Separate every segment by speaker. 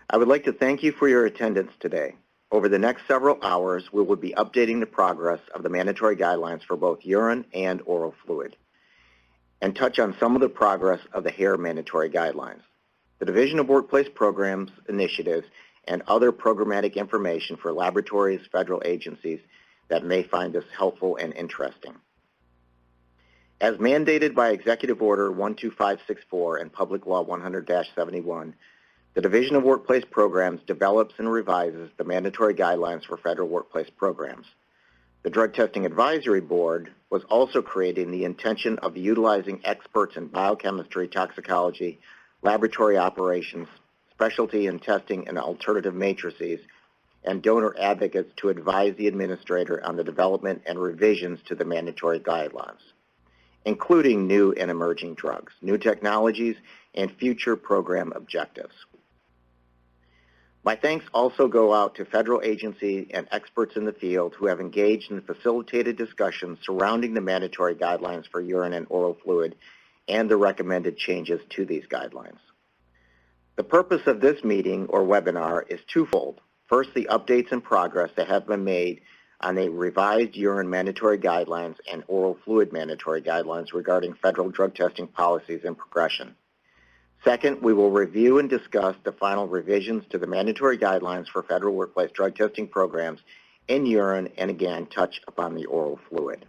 Speaker 1: I would like to thank you for your attendance today. Over the next several hours, we will be updating the progress of the mandatory guidelines for both urine and oral fluid, and touch on some of the progress of the hair mandatory guidelines, the Division of Workplace Programs initiatives, and other programmatic information for laboratories, federal agencies that may find this helpful and interesting. As mandated by Executive Order 12564 and Public Law 100-71, the Division of Workplace Programs develops and revises the mandatory guidelines for federal workplace programs. The Drug Testing Advisory Board was also created in the intention of utilizing experts in biochemistry, toxicology, laboratory operations, specialty in testing and alternative matrices, and donor advocates to advise the administrator on the development and revisions to the mandatory guidelines, including new and emerging drugs, new technologies, and future program objectives. My thanks also go out to federal agencies and experts in the field who have engaged in facilitated discussions surrounding the mandatory guidelines for urine and oral fluid and the recommended changes to these guidelines. The purpose of this meeting or webinar is twofold. First, the updates and progress that have been made on the revised urine mandatory guidelines and oral fluid mandatory guidelines regarding federal drug testing policies and progression. Second, we will review and discuss the final revisions to the mandatory guidelines for federal workplace drug testing programs in urine and again touch upon the oral fluid.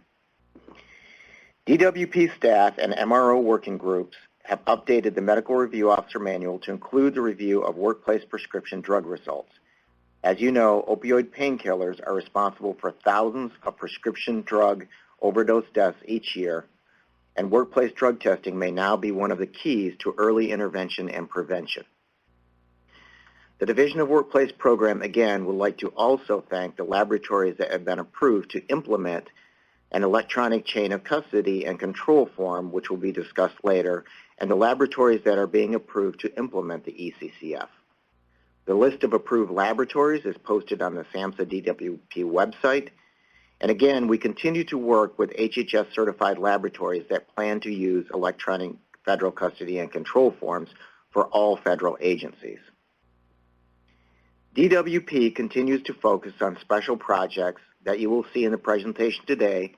Speaker 1: DWP staff and MRO working groups have updated the Medical Review Officer Manual to include the review of workplace prescription drug results. As you know, opioid painkillers are responsible for thousands of prescription drug overdose deaths each year, and workplace drug testing may now be one of the keys to early intervention and prevention. The Division of Workplace Program, again, would like to also thank the laboratories that have been approved to implement an electronic chain of custody and control form, which will be discussed later, and the laboratories that are being approved to implement the ECCF. The list of approved laboratories is posted on the SAMHSA DWP website. And again, we continue to work with HHS certified laboratories that plan to use electronic federal custody and control forms for all federal agencies. DWP continues to focus on special projects that you will see in the presentation today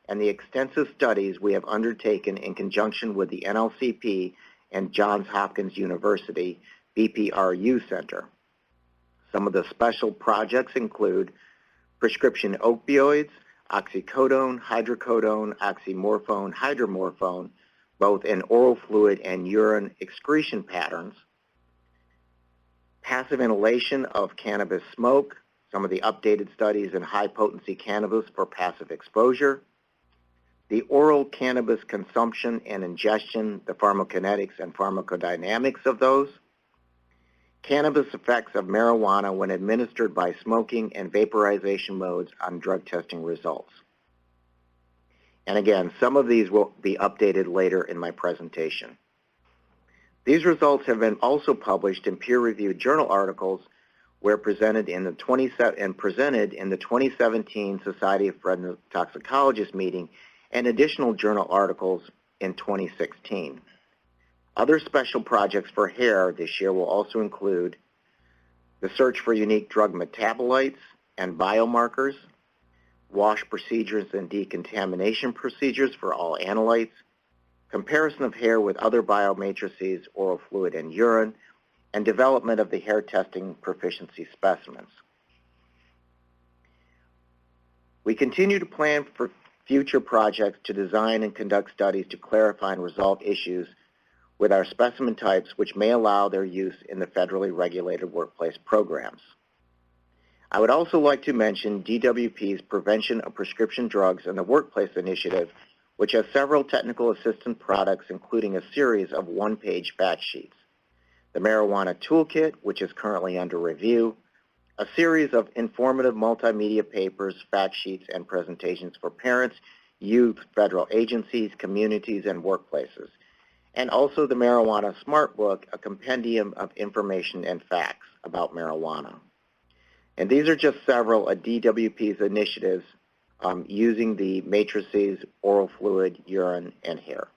Speaker 1: and the extensive studies we have undertaken in conjunction with the NLCP and Johns Hopkins University BPRU Center. Some of the special projects include prescription opioids, oxycodone, hydrocodone, oxymorphone, hydromorphone, both in oral fluid and urine excretion patterns, passive inhalation of cannabis smoke, some of the updated studies in high-potency cannabis for passive exposure, the oral cannabis consumption and ingestion, the pharmacokinetics and pharmacodynamics of those, cannabis effects of marijuana when administered by smoking and vaporization modes on drug testing results. And again, some of these will be updated later in my presentation. These results have been also published in peer-reviewed journal articles where presented in the 2017 Society of Forensic Toxicologists meeting and additional journal articles in 2016. Other special projects for hair this year will also include the search for unique drug metabolites and biomarkers, wash procedures and decontamination procedures for all analytes, comparison of hair with other biomatrices, oral fluid and urine, and development of the hair testing proficiency specimens. We continue to plan for future projects to design and conduct studies to clarify and resolve issues with our specimen types which may allow their use in the federally regulated workplace programs. I would also like to mention DWP's Prevention of Prescription Drugs in the Workplace initiative, which has several technical assistance products including a series of one-page fact sheets, the Marijuana Toolkit, which is currently under review, a series of informative multimedia papers, fact sheets, and presentations for parents, youth, federal agencies, communities, and workplaces, and also the Marijuana Smart Book, a compendium of information and facts about marijuana. And these are just several of DWP's initiatives using the matrices, oral fluid, urine, and hair.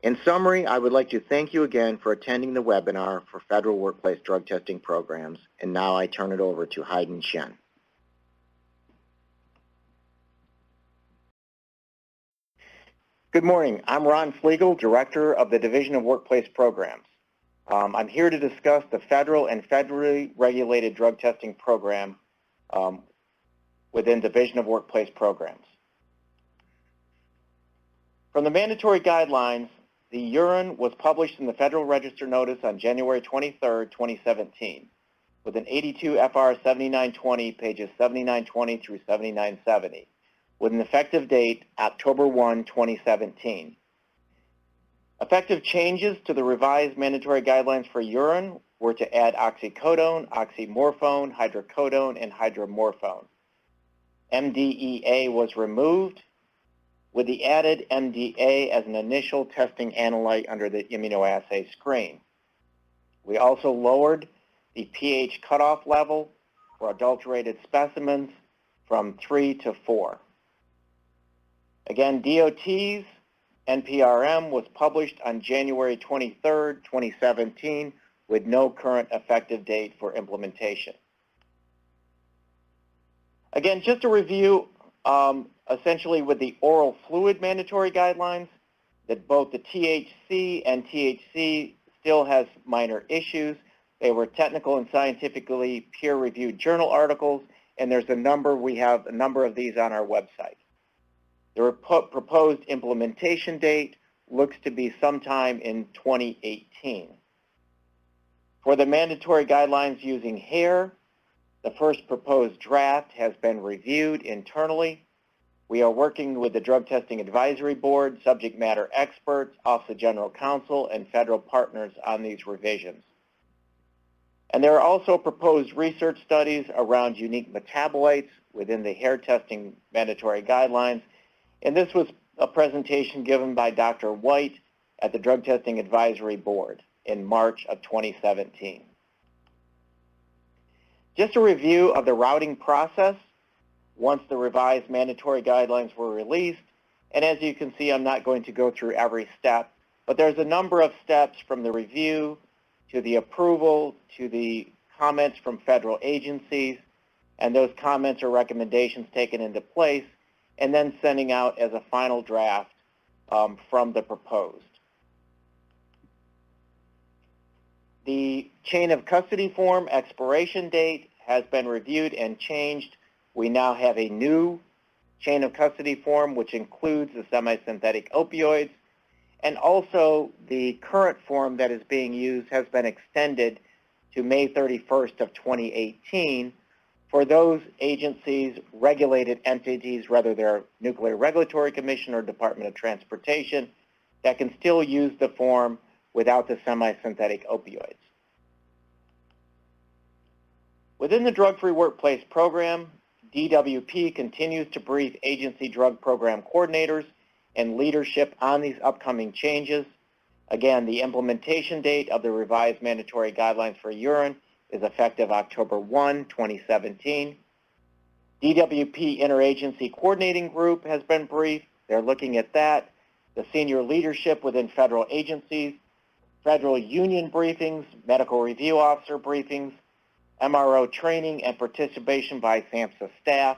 Speaker 1: In summary, I would like to thank you again for attending the webinar for Federal Workplace Drug Testing Programs, and now I turn it over to Haiden Shen. Good morning. I'm Ron Flegel, Director of the Division of Workplace Programs. I'm here to discuss the federal and federally regulated drug testing program within Division of Workplace Programs. From the mandatory guidelines, the urine was published in the Federal Register Notice on January 23, 2017, with an 82 FR 7920, pages 7920 through 7970, with an effective date October 1, 2017. Effective changes to the revised mandatory guidelines for urine were to add oxycodone, oxymorphone, hydrocodone, and hydromorphone. MDEA was removed, with the added MDA as an initial testing analyte under the immunoassay screen. We also lowered the pH cutoff level for adulterated specimens from 3 to 4. Again, DOT's NPRM was published on January 23, 2017, with no current effective date for implementation. Again, just a review, essentially with the oral fluid mandatory guidelines, that both the THC and THC still has minor issues. They were technical and scientifically peer-reviewed journal articles, and there's a number, we have a number of these on our website. The proposed implementation date looks to be sometime in 2018. For the mandatory guidelines using hair, the first proposed draft has been reviewed internally. We are working with the Drug Testing Advisory Board, subject matter experts, Office of General Counsel, and federal partners on these revisions. And there are also proposed research studies around unique metabolites within the hair testing mandatory guidelines. And this was a presentation given by Dr. White at the Drug Testing Advisory Board in March of 2017. Just a review of the routing process once the revised mandatory guidelines were released. And as you can see, I'm not going to go through every step, but there's a number of steps from the review to the approval to the comments from federal agencies, and those comments or recommendations taken into place, and then sending out as a final draft from the proposed. The chain of custody form expiration date has been reviewed and changed. We now have a new chain of custody form which includes the semi-synthetic opioids, and also the current form that is being used has been extended to May 31st of 2018 for those agencies, regulated entities, whether they're Nuclear Regulatory Commission or Department of Transportation, that can still use the form without the semi-synthetic opioids. Within the Drug-Free Workplace Program, DWP continues to brief agency drug program coordinators and leadership on these upcoming changes. Again, the implementation date of the revised mandatory guidelines for urine is effective October 1, 2017. DWP Interagency Coordinating Group has been briefed. They're looking at that. The senior leadership within federal agencies, federal union briefings, medical review officer briefings, MRO training and participation by SAMHSA staff.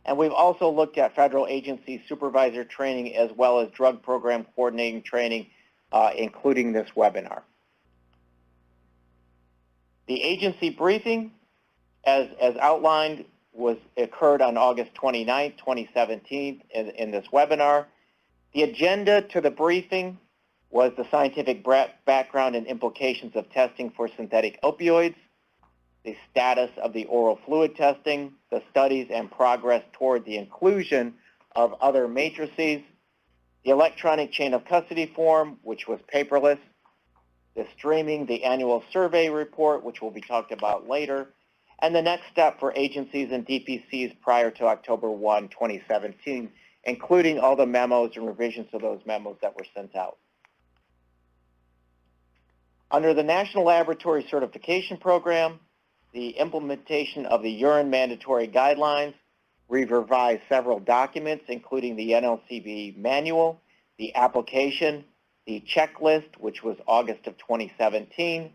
Speaker 1: And we've also looked at federal agency supervisor training as well as drug program coordinating training, including this webinar. The agency briefing, as outlined, occurred on August 29, 2017 in this webinar. The agenda to the briefing was the scientific background and implications of testing for synthetic opioids, the status of the oral fluid testing, the studies and progress toward the inclusion of other matrices, the electronic chain of custody form, which was paperless, the streaming, the annual survey report, which will be talked about later, and the next step for agencies and DPCs prior to October 1, 2017, including all the memos and revisions to those memos that were sent out. Under the National Laboratory Certification Program, the implementation of the Urine Mandatory Guidelines, we've revised several documents, including the NLCB Manual, the application, the checklist, which was August of 2017,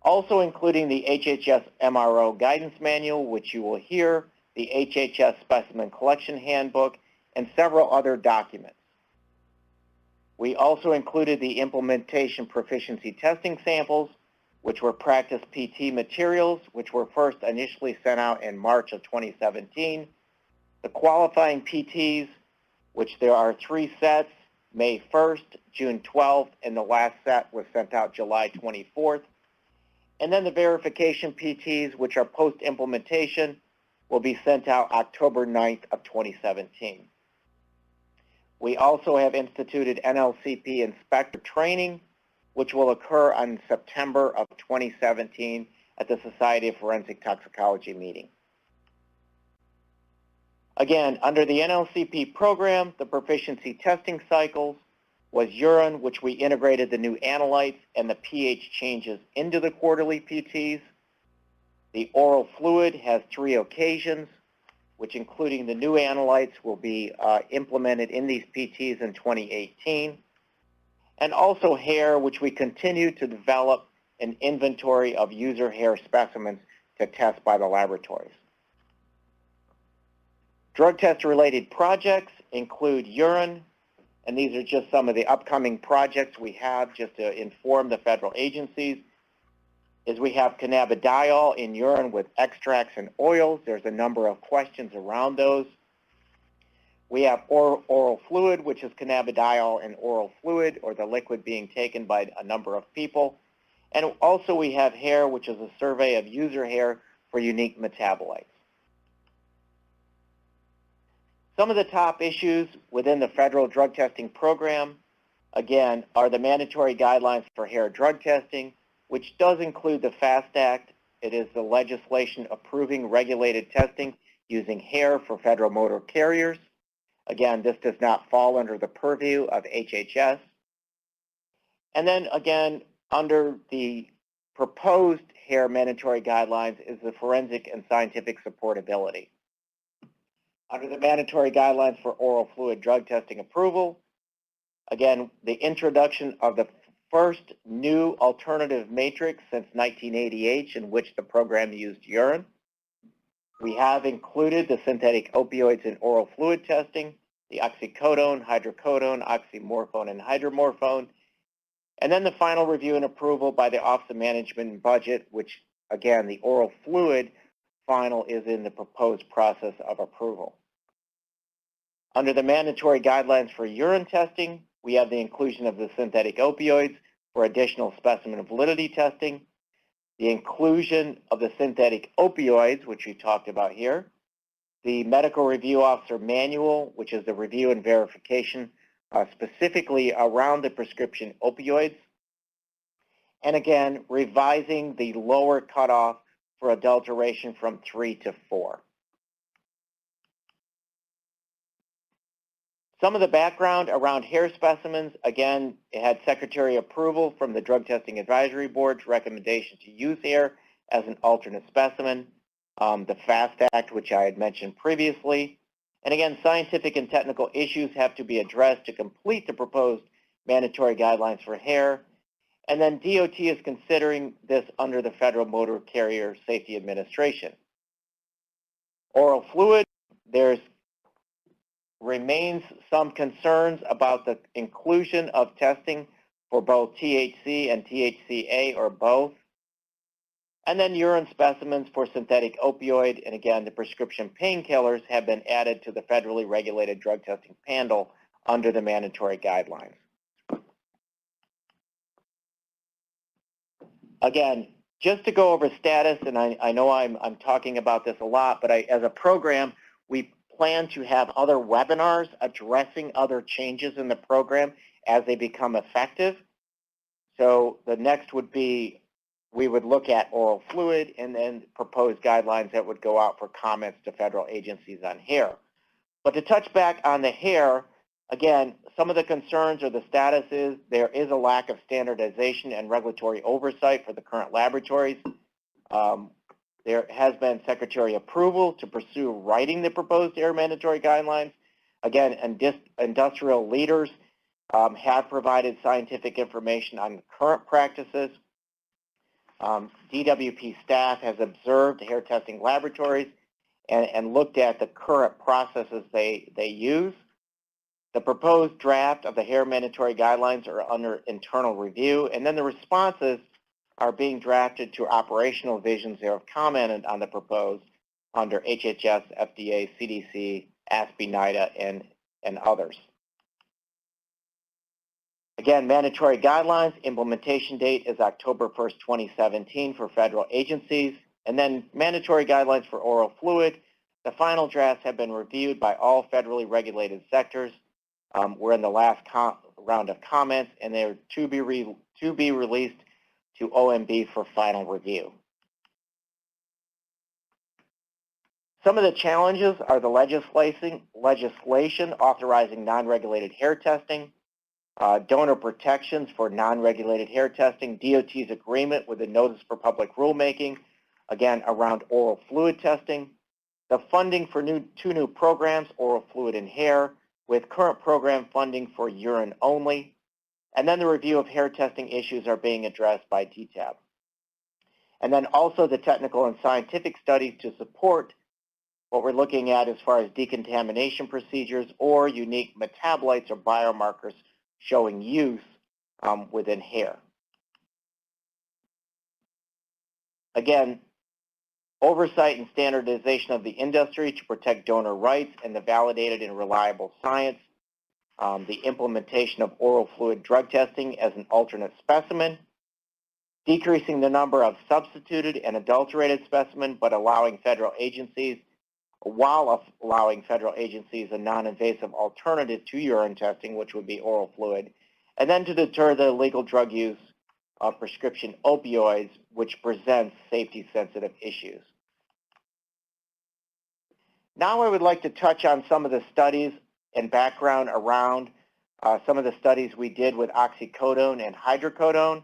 Speaker 1: also including the HHS MRO Guidance Manual, which you will hear, the HHS Specimen Collection Handbook, and several other documents. We also included the implementation proficiency testing samples, which were practice PT materials, which were first initially sent out in March of 2017. The qualifying PTs, which there are 3 sets, May 1st, June 12th, and the last set was sent out July 24th. And then the verification PTs, which are post-implementation, will be sent out October 9th of 2017. We also have instituted NLCP inspector training, which will occur on September of 2017 at the Society of Forensic Toxicology meeting. Again, under the NLCP program, the proficiency testing cycles was urine, which we integrated the new analytes and the pH changes into the quarterly PTs. The oral fluid has 3 occasions, which including the new analytes will be implemented in these PTs in 2018. And also hair, which we continue to develop an inventory of user hair specimens to test by the laboratories. Drug test-related projects include urine, and these are just some of the upcoming projects we have just to inform the federal agencies. Is we have cannabidiol in urine with extracts and oils. There's a number of questions around those. We have oral fluid, which is cannabidiol and oral fluid, or the liquid being taken by a number of people. And also we have hair, which is a survey of user hair for unique metabolites. Some of the top issues within the federal drug testing program, again, are the mandatory guidelines for hair drug testing, which does include the FAST Act. It is the legislation approving regulated testing using hair for federal motor carriers. Again, this does not fall under the purview of HHS. And then again, under the proposed hair mandatory guidelines is the forensic and scientific supportability. Under the mandatory guidelines for oral fluid drug testing approval, again, the introduction of the first new alternative matrix since 1988 in which the program used urine. We have included the synthetic opioids in oral fluid testing, the oxycodone, hydrocodone, oxymorphone, and hydromorphone. And then the final review and approval by the Office of Management and Budget, which, again, the oral fluid final is in the proposed process of approval. Under the mandatory guidelines for urine testing, we have the inclusion of the synthetic opioids for additional specimen validity testing, the inclusion of the synthetic opioids, which we talked about here, the medical review officer manual, which is the review and verification specifically around the prescription opioids, and again, revising the lower cutoff for adulteration from 3 to 4. Some of the background around hair specimens, again, it had secretary approval from the Drug Testing Advisory Board's recommendation to use hair as an alternate specimen, the FAST Act, which I had mentioned previously. And again, scientific and technical issues have to be addressed to complete the proposed mandatory guidelines for hair. And then DOT is considering this under the Federal Motor Carrier Safety Administration. Oral fluid, there's remains some concerns about the inclusion of testing for both THC and THCA or both. And then urine specimens for synthetic opioid, and again, the prescription painkillers have been added to the federally regulated drug testing panel under the mandatory guidelines. Again, just to go over status, and I know I'm talking about this a lot, but as a program, we plan to have other webinars addressing other changes in the program as they become effective. So the next would be, we would look at oral fluid and then proposed guidelines that would go out for comments to federal agencies on hair. But to touch back on the hair, again, some of the concerns or the status is there is a lack of standardization and regulatory oversight for the current laboratories. There has been secretary approval to pursue writing the proposed hair mandatory guidelines. Again, industrial leaders have provided scientific information on current practices. DWP staff has observed hair testing laboratories and looked at the current processes they use. The proposed draft of the hair mandatory guidelines are under internal review, and then the responses are being drafted to operational divisions that have commented on the proposed under HHS, FDA, CDC, ASPE, NIDA, and others. Again, mandatory guidelines, implementation date is October 1st, 2017 for federal agencies. And then mandatory guidelines for oral fluid. The final drafts have been reviewed by all federally regulated sectors. We're in the last round of comments, and they're to be released to OMB for final review. Some of the challenges are the legislation authorizing non-regulated hair testing, donor protections for non-regulated hair testing, DOT's agreement with the Notice for Public Rulemaking, again, around oral fluid testing, the funding for two new programs, oral fluid and hair, with current program funding for urine only, and then the review of hair testing issues are being addressed by DTAB. And then also the technical and scientific studies to support what we're looking at as far as decontamination procedures or unique metabolites or biomarkers showing use within hair. Again, oversight and standardization of the industry to protect donor rights and the validated and reliable science, the implementation of oral fluid drug testing as an alternate specimen, decreasing the number of substituted and adulterated specimens, but allowing federal agencies, while allowing federal agencies a non-invasive alternative to urine testing, which would be oral fluid, and then to deter the illegal drug use of prescription opioids, which presents safety-sensitive issues. Now I would like to touch on some of the studies and background around some of the studies we did with oxycodone and hydrocodone,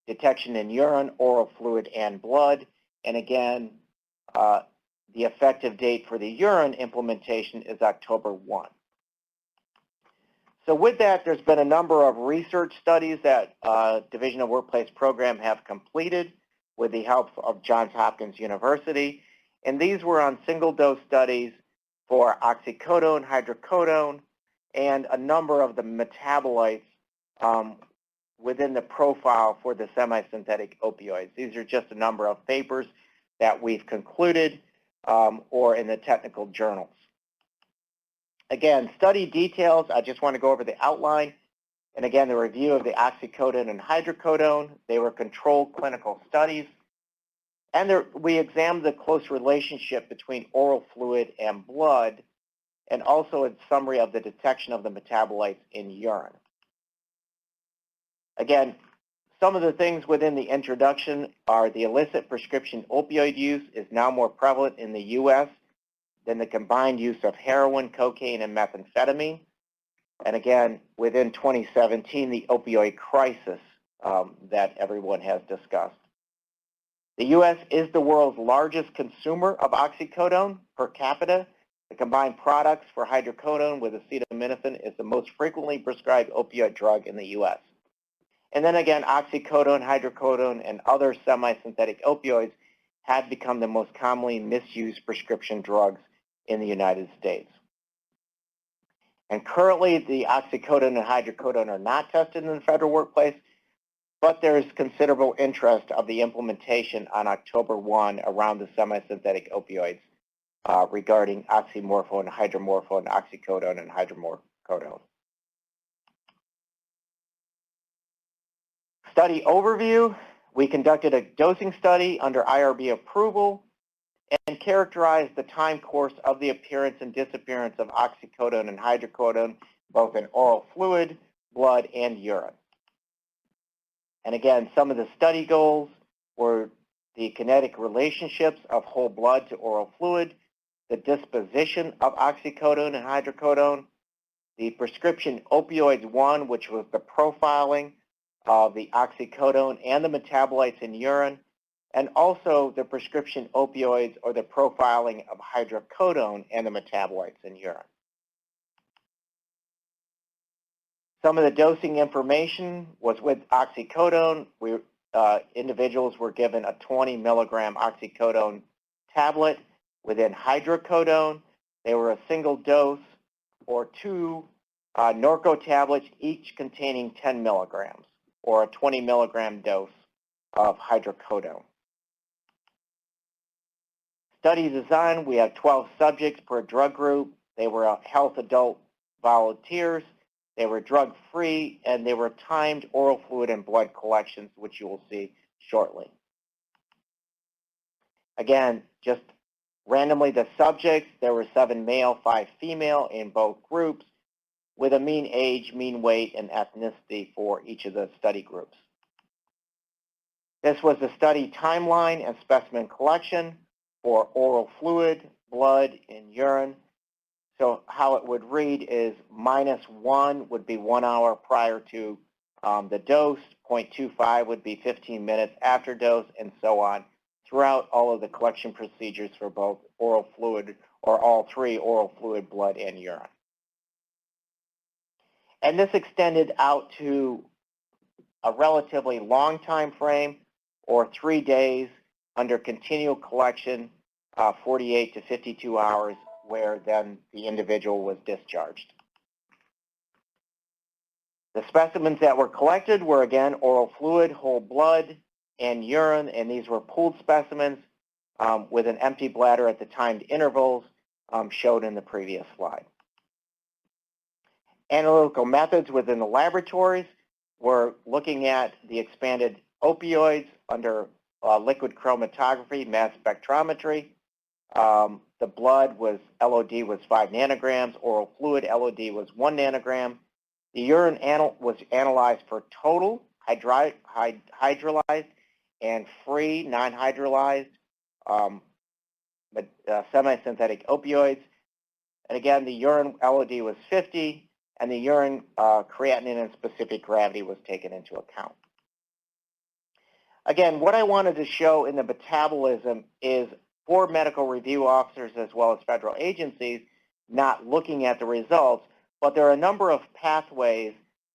Speaker 1: detection in urine, oral fluid, and blood, and again, the effective date for the urine implementation is October 1. So with that, there's been a number of research studies that Division of Workplace Program have completed with the help of Johns Hopkins University. And these were on single-dose studies for oxycodone, hydrocodone, and a number of the metabolites within the profile for the semi-synthetic opioids. These are just a number of papers that we've concluded or in the technical journals. Again, study details, I just want to go over the outline. And again, the review of the oxycodone and hydrocodone. They were controlled clinical studies. And we examined the close relationship between oral fluid and blood, and also a summary of the detection of the metabolites in urine. Again, some of the things within the introduction are the illicit prescription opioid use is now more prevalent in the U.S. than the combined use of heroin, cocaine, and methamphetamine. And again, within 2017, the opioid crisis that everyone has discussed. The U.S. is the world's largest consumer of oxycodone per capita. The combined products for hydrocodone with acetaminophen is the most frequently prescribed opioid drug in the U.S. And then again, oxycodone, hydrocodone, and other semi-synthetic opioids have become the most commonly misused prescription drugs in the United States. And currently, the oxycodone and hydrocodone are not tested in the federal workplace, but there is considerable interest of the implementation on October 1 around the semi-synthetic opioids regarding oxymorphone, hydromorphone, oxycodone, and hydrocodone. Study overview, we conducted a dosing study under IRB approval and characterized the time course of the appearance and disappearance of oxycodone and hydrocodone, both in oral fluid, blood, and urine. And again, some of the study goals were the kinetic relationships of whole blood to oral fluid, the disposition of oxycodone and hydrocodone, the prescription opioids 1, which was the profiling of the oxycodone and the metabolites in urine, and also the prescription opioids or the profiling of hydrocodone and the metabolites in urine. Some of the dosing information was with oxycodone. Individuals were given a 20 milligram oxycodone tablet within hydrocodone. They were a single dose or 2 Norco tablets, each containing 10 milligrams, or a 20 milligram dose of hydrocodone. Study design, we have 12 subjects per drug group. They were health adult volunteers. They were drug-free, and they were timed oral fluid and blood collections, which you will see shortly. Again, just randomly the subjects, there were 7 male, 5 female in both groups, with a mean age, mean weight, and ethnicity for each of the study groups. This was the study timeline and specimen collection for oral fluid, blood, and urine. So how it would read is -1 would be 1 hour prior to the dose, 0.25 would be 15 minutes after dose, and so on, throughout all of the collection procedures for both oral fluid, or all 3, oral fluid, blood, and urine. And this extended out to a relatively long time frame, or 3 days under continual collection, 48 to 52 hours, where then the individual was discharged. The specimens that were collected were, again, oral fluid, whole blood, and urine, and these were pooled specimens with an empty bladder at the timed intervals showed in the previous slide. Analytical methods within the laboratories were looking at the expanded opioids under liquid chromatography, mass spectrometry. The blood was, LOD was 5 nanograms, oral fluid, LOD was 1 nanogram. The urine was analyzed for total, hydrolyzed, and free, non-hydrolyzed semi-synthetic opioids. And again, the urine LOD was 50, and the urine creatinine and specific gravity was taken into account. Again, what I wanted to show in the metabolism is for medical review officers as well as federal agencies not looking at the results, but there are a number of pathways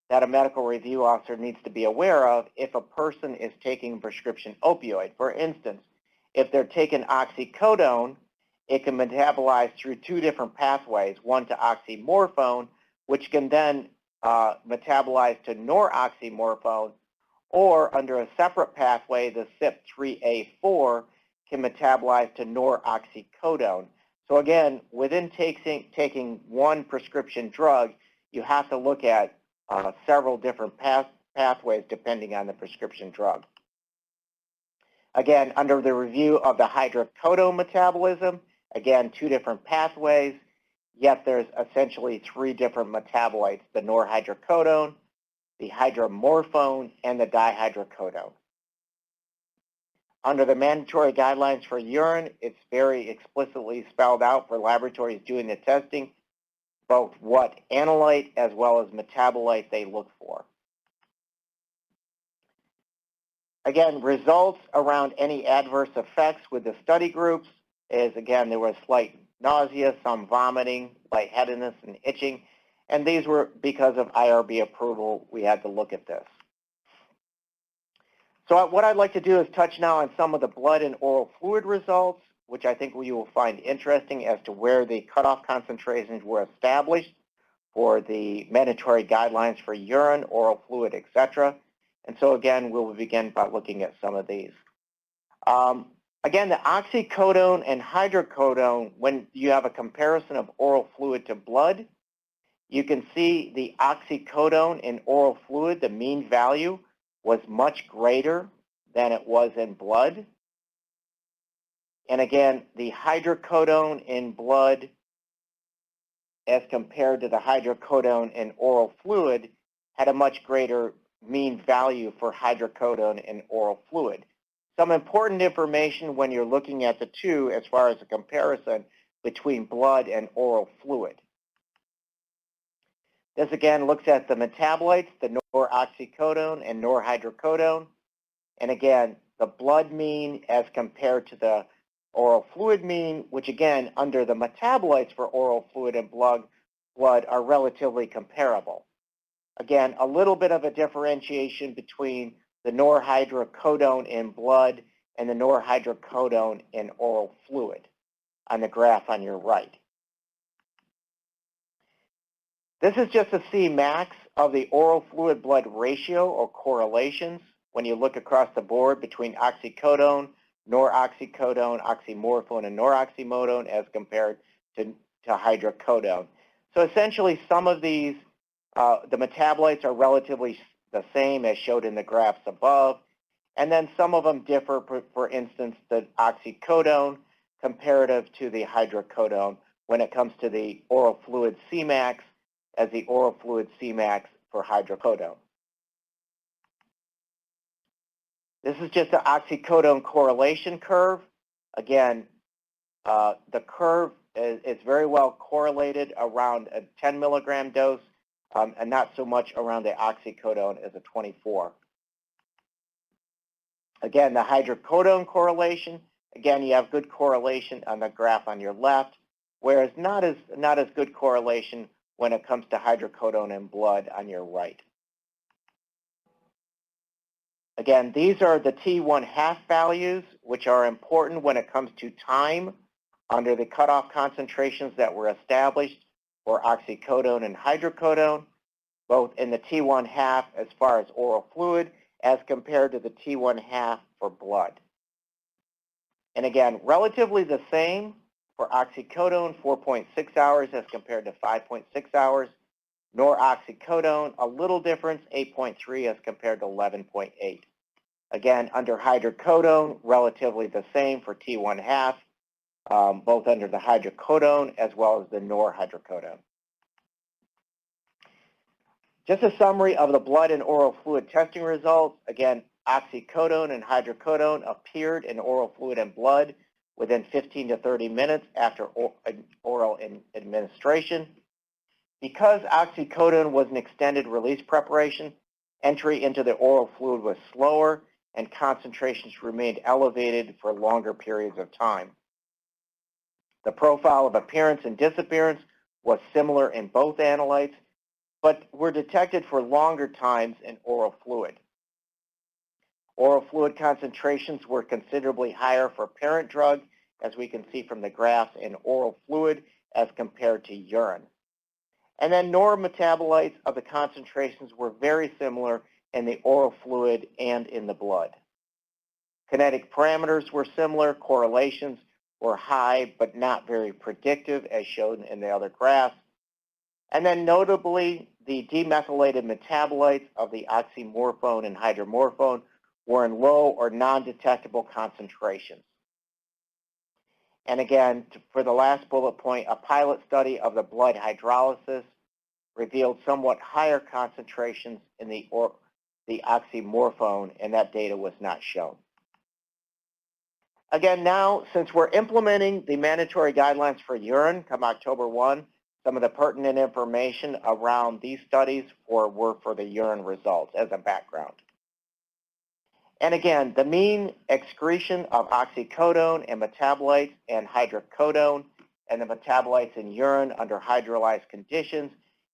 Speaker 1: that a medical review officer needs to be aware of if a person is taking a prescription opioid. For instance, if they're taking oxycodone, it can metabolize through 2 different pathways, one to oxymorphone, which can then metabolize to noroxymorphone, or under a separate pathway, the CYP3A4 can metabolize to noroxycodone. So again, within taking one prescription drug, you have to look at several different pathways depending on the prescription drug. Again, under the review of the hydrocodone metabolism, again, 2 different pathways, yet there's essentially 3 different metabolites, the norhydrocodone, the hydromorphone, and the dihydrocodone. Under the mandatory guidelines for urine, it's very explicitly spelled out for laboratories doing the testing, both what analyte as well as metabolite they look for. Again, results around any adverse effects with the study groups is, again, there was slight nausea, some vomiting, lightheadedness, and itching, and these were because of IRB approval. We had to look at this. So what I'd like to do is touch now on some of the blood and oral fluid results, which I think you will find interesting as to where the cutoff concentrations were established for the mandatory guidelines for urine, oral fluid, etc. And so again, we'll begin by looking at some of these. Again, the oxycodone and hydrocodone, when you have a comparison of oral fluid to blood, you can see the oxycodone in oral fluid, the mean value was much greater than it was in blood. And again, the hydrocodone in blood as compared to the hydrocodone in oral fluid had a much greater mean value for hydrocodone in oral fluid. Some important information when you're looking at the 2 as far as a comparison between blood and oral fluid. This again looks at the metabolites, the noroxycodone and norhydrocodone. And again, the blood mean as compared to the oral fluid mean, which again, under the metabolites for oral fluid and blood are relatively comparable. Again, a little bit of a differentiation between the norhydrocodone in blood and the norhydrocodone in oral fluid on the graph on your right. This is just a Cmax of the oral fluid-blood ratio or correlations when you look across the board between oxycodone, Noroxycodone, oxymorphone, and Noroxymodone as compared to hydrocodone. So essentially, some of these, the metabolites are relatively the same as showed in the graphs above, and then some of them differ, for instance, the oxycodone comparative to the hydrocodone when it comes to the oral fluid Cmax as the oral fluid Cmax for hydrocodone. This is just an oxycodone correlation curve. Again, the curve is very well correlated around a 10 milligram dose and not so much around the oxycodone as a 24. Again, the hydrocodone correlation, again, you have good correlation on the graph on your left, whereas not as good correlation when it comes to hydrocodone in blood on your right. Again, these are the T1/2 values, which are important when it comes to time under the cutoff concentrations that were established for oxycodone and hydrocodone, both in the T1/2 as far as oral fluid as compared to the T1/2 for blood. And again, relatively the same for oxycodone, 4.6 hours as compared to 5.6 hours. Noroxycodone, a little difference, 8.3 as compared to 11.8. Again, under hydrocodone, relatively the same for T1/2, both under the hydrocodone as well as the norhydrocodone. Just a summary of the blood and oral fluid testing results. Again, oxycodone and hydrocodone appeared in oral fluid and blood within 15 to 30 minutes after oral administration. Because oxycodone was an extended release preparation, entry into the oral fluid was slower and concentrations remained elevated for longer periods of time. The profile of appearance and disappearance was similar in both analytes, but were detected for longer times in oral fluid. Oral fluid concentrations were considerably higher for parent drug, as we can see from the graphs in oral fluid as compared to urine. And then neurometabolites of the concentrations were very similar in the oral fluid and in the blood. Kinetic parameters were similar, correlations were high but not very predictive as shown in the other graphs. And then notably, the demethylated metabolites of the oxymorphone and hydromorphone were in low or non-detectable concentrations. And again, for the last bullet point, a pilot study of the blood hydrolysis revealed somewhat higher concentrations in the oxymorphone, and that data was not shown. Again, now, since we're implementing the mandatory guidelines for urine come October 1, some of the pertinent information around these studies were for the urine results as a background. And again, the mean excretion of oxycodone and metabolites and hydrocodone and the metabolites in urine under hydrolyzed conditions.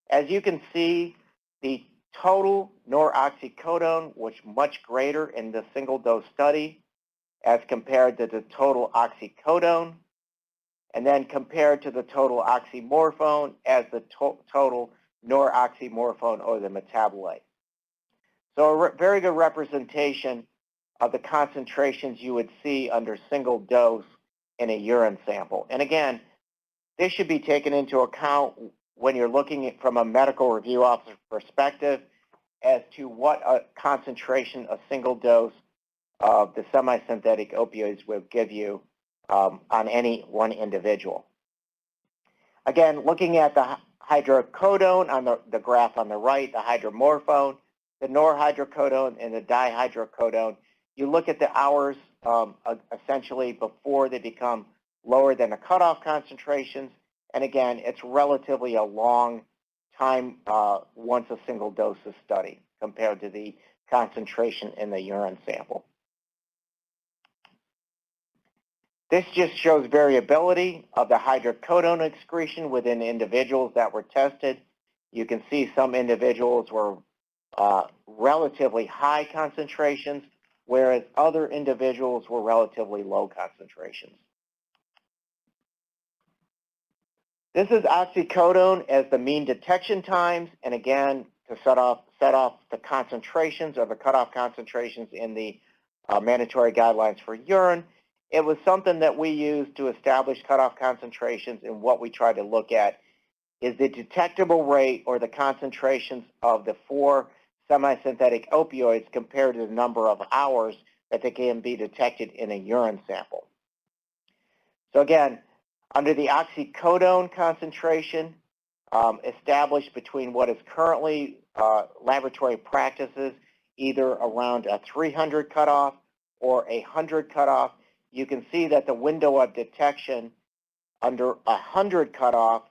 Speaker 1: As you can see, the total Noroxycodone was much greater in the single-dose study as compared to the total oxycodone, and then compared to the total oxymorphone as the total Noroxymorphone or the metabolite. So a very good representation of the concentrations you would see under single dose in a urine sample. And again, this should be taken into account when you're looking at from a medical review officer perspective as to what a concentration a single dose of the semi-synthetic opioids will give you on any one individual. Again, looking at the hydrocodone on the graph on the right, the hydromorphone, the norhydrocodone, and the dihydrocodone, you look at the hours essentially before they become lower than the cutoff concentrations. And again, it's relatively a long time once a single dose is studied compared to the concentration in the urine sample. This just shows variability of the hydrocodone excretion within individuals that were tested. You can see some individuals were relatively high concentrations, whereas other individuals were relatively low concentrations. This is oxycodone as the mean detection times, and again, to set off the concentrations or the cutoff concentrations in the mandatory guidelines for urine. It was something that we used to establish cutoff concentrations, and what we try to look at is the detectable rate or the concentrations of the 4 semi-synthetic opioids compared to the number of hours that they can be detected in a urine sample. So again, under the oxycodone concentration established between what is currently laboratory practices, either around a 300 cutoff or a 100 cutoff, you can see that the window of detection under a 100 cutoff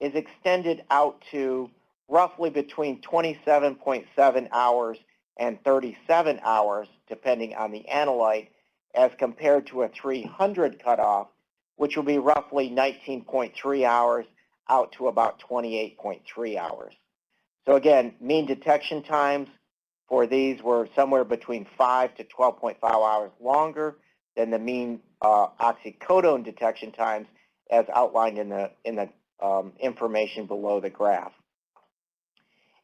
Speaker 1: is extended out to roughly between 27.7 hours and 37 hours, depending on the analyte, as compared to a 300 cutoff, which will be roughly 19.3 hours out to about 28.3 hours. So again, mean detection times for these were somewhere between 5 to 12.5 hours longer than the mean oxycodone detection times as outlined in the information below the graph.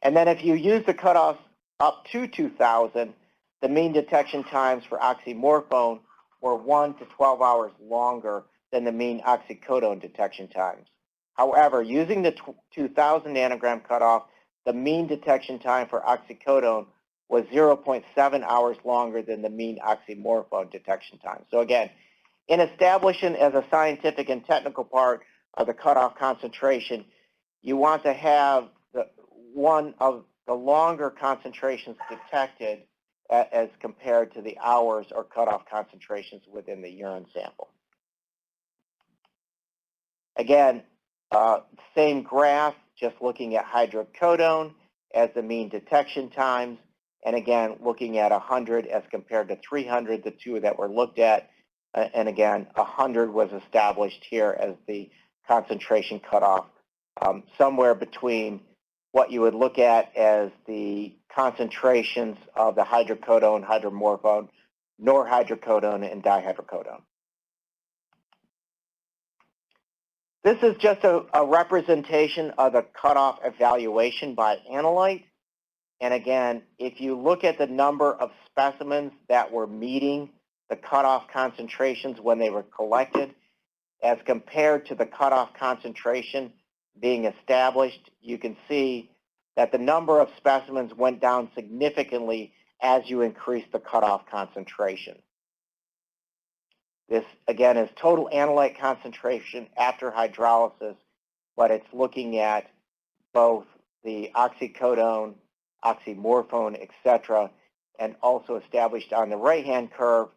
Speaker 1: And then if you use the cutoffs up to 2,000, the mean detection times for oxymorphone were 1 to 12 hours longer than the mean oxycodone detection times. However, using the 2,000 nanogram cutoff, the mean detection time for oxycodone was 0.7 hours longer than the mean oxymorphone detection time. So again, in establishing as a scientific and technical part of the cutoff concentration, you want to have one of the longer concentrations detected as compared to the hours or cutoff concentrations within the urine sample. Again, same graph, just looking at hydrocodone as the mean detection times, and again, looking at 100 as compared to 300, the two that were looked at, and again, 100 was established here as the concentration cutoff, somewhere between what you would look at as the concentrations of the hydrocodone, hydromorphone, norhydrocodone, and dihydrocodone. This is just a representation of the cutoff evaluation by Analyte. And again, if you look at the number of specimens that were meeting the cutoff concentrations when they were collected, as compared to the cutoff concentration being established, you can see that the number of specimens went down significantly as you increase the cutoff concentration. This, again, is total analyte concentration after hydrolysis, but it's looking at both the oxycodone, oxymorphone, etc., and also established on the right-hand curve,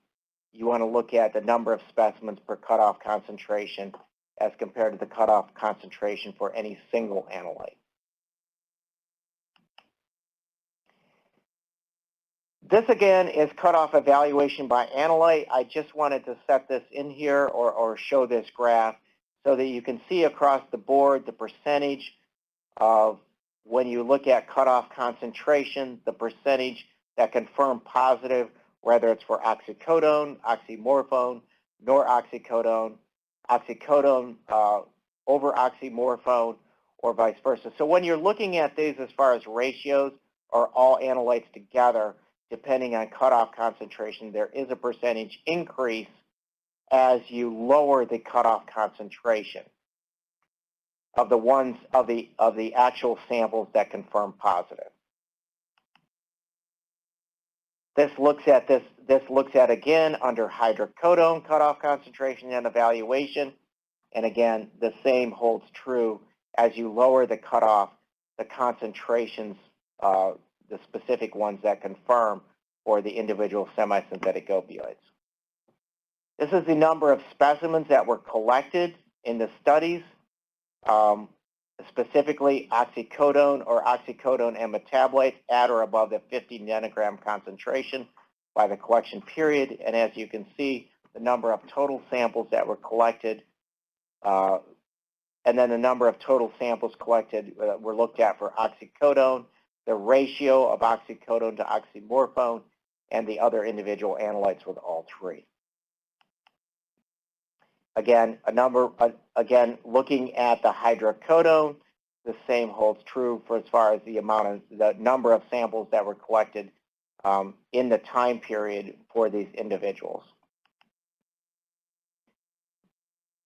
Speaker 1: you want to look at the number of specimens per cutoff concentration as compared to the cutoff concentration for any single analyte. This, again, is cutoff evaluation by Analyte. I just wanted to set this in here or show this graph so that you can see across the board the percentage of when you look at cutoff concentration, the percentage that confirm positive, whether it's for oxycodone, oxymorphone, noroxycodone, oxycodone over oxymorphone, or vice versa. So when you're looking at these as far as ratios or all analytes together, depending on cutoff concentration, there is a percentage increase as you lower the cutoff concentration of the ones of the actual samples that confirm positive. This looks at again under hydrocodone cutoff concentration and evaluation, and again the same holds true as you lower the cutoff, the concentrations, the specific ones that confirm for the individual semi-synthetic opioids. This is the number of specimens that were collected in the studies, specifically oxycodone or oxycodone and metabolites at or above the 50 nanogram concentration by the collection period. And as you can see, the number of total samples that were collected and then the number of total samples collected were looked at for oxycodone, the ratio of oxycodone to oxymorphone, and the other individual analytes with all three. Again, looking at the hydrocodone, the same holds true for as far as the number of samples that were collected in the time period for these individuals.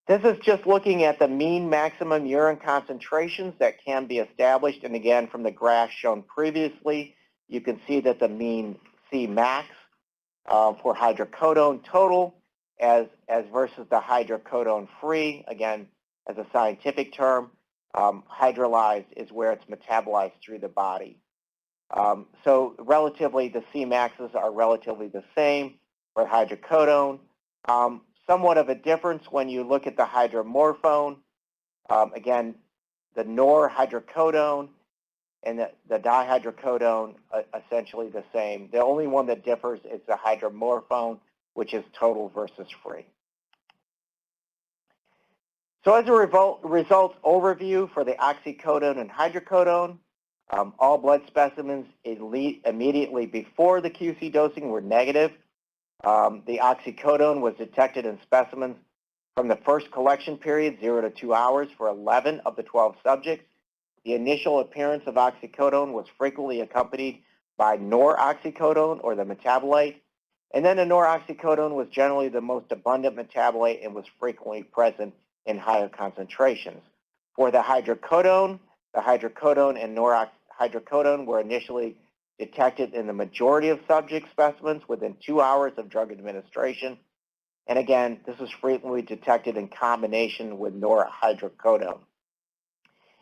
Speaker 1: This is just looking at the mean maximum urine concentrations that can be established. And again, from the graph shown previously, you can see that the mean Cmax for hydrocodone total as versus the hydrocodone free, again, as a scientific term, hydrolyzed is where it's metabolized through the body. So relatively, the Cmaxes are relatively the same for hydrocodone. Somewhat of a difference when you look at the hydromorphone. Again, the norhydrocodone and the dihydrocodone are essentially the same. The only one that differs is the hydromorphone, which is total versus free. So as a results overview for the oxycodone and hydrocodone, all blood specimens immediately before the QC dosing were negative. The oxycodone was detected in specimens from the first collection period, 0 to 2 hours, for 11 of the 12 subjects. The initial appearance of oxycodone was frequently accompanied by Noroxycodone, or the metabolite. And then the Noroxycodone was generally the most abundant metabolite and was frequently present in higher concentrations. For the hydrocodone and norhydrocodone were initially detected in the majority of subject specimens within 2 hours of drug administration. And again, this was frequently detected in combination with norhydrocodone.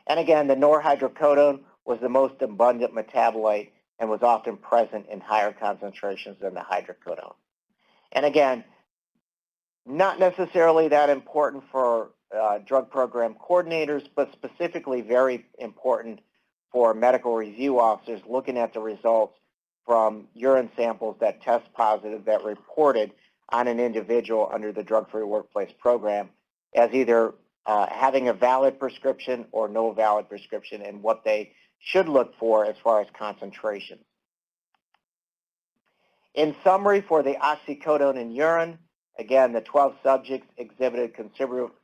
Speaker 1: And again, the norhydrocodone was the most abundant metabolite and was often present in higher concentrations than the hydrocodone. And again, not necessarily that important for drug program coordinators, but specifically very important for medical review officers looking at the results from urine samples that test positive that reported on an individual under the Drug-Free Workplace program as either having a valid prescription or no valid prescription, and what they should look for as far as concentration. In summary, for the oxycodone in urine, again, the 12 subjects exhibited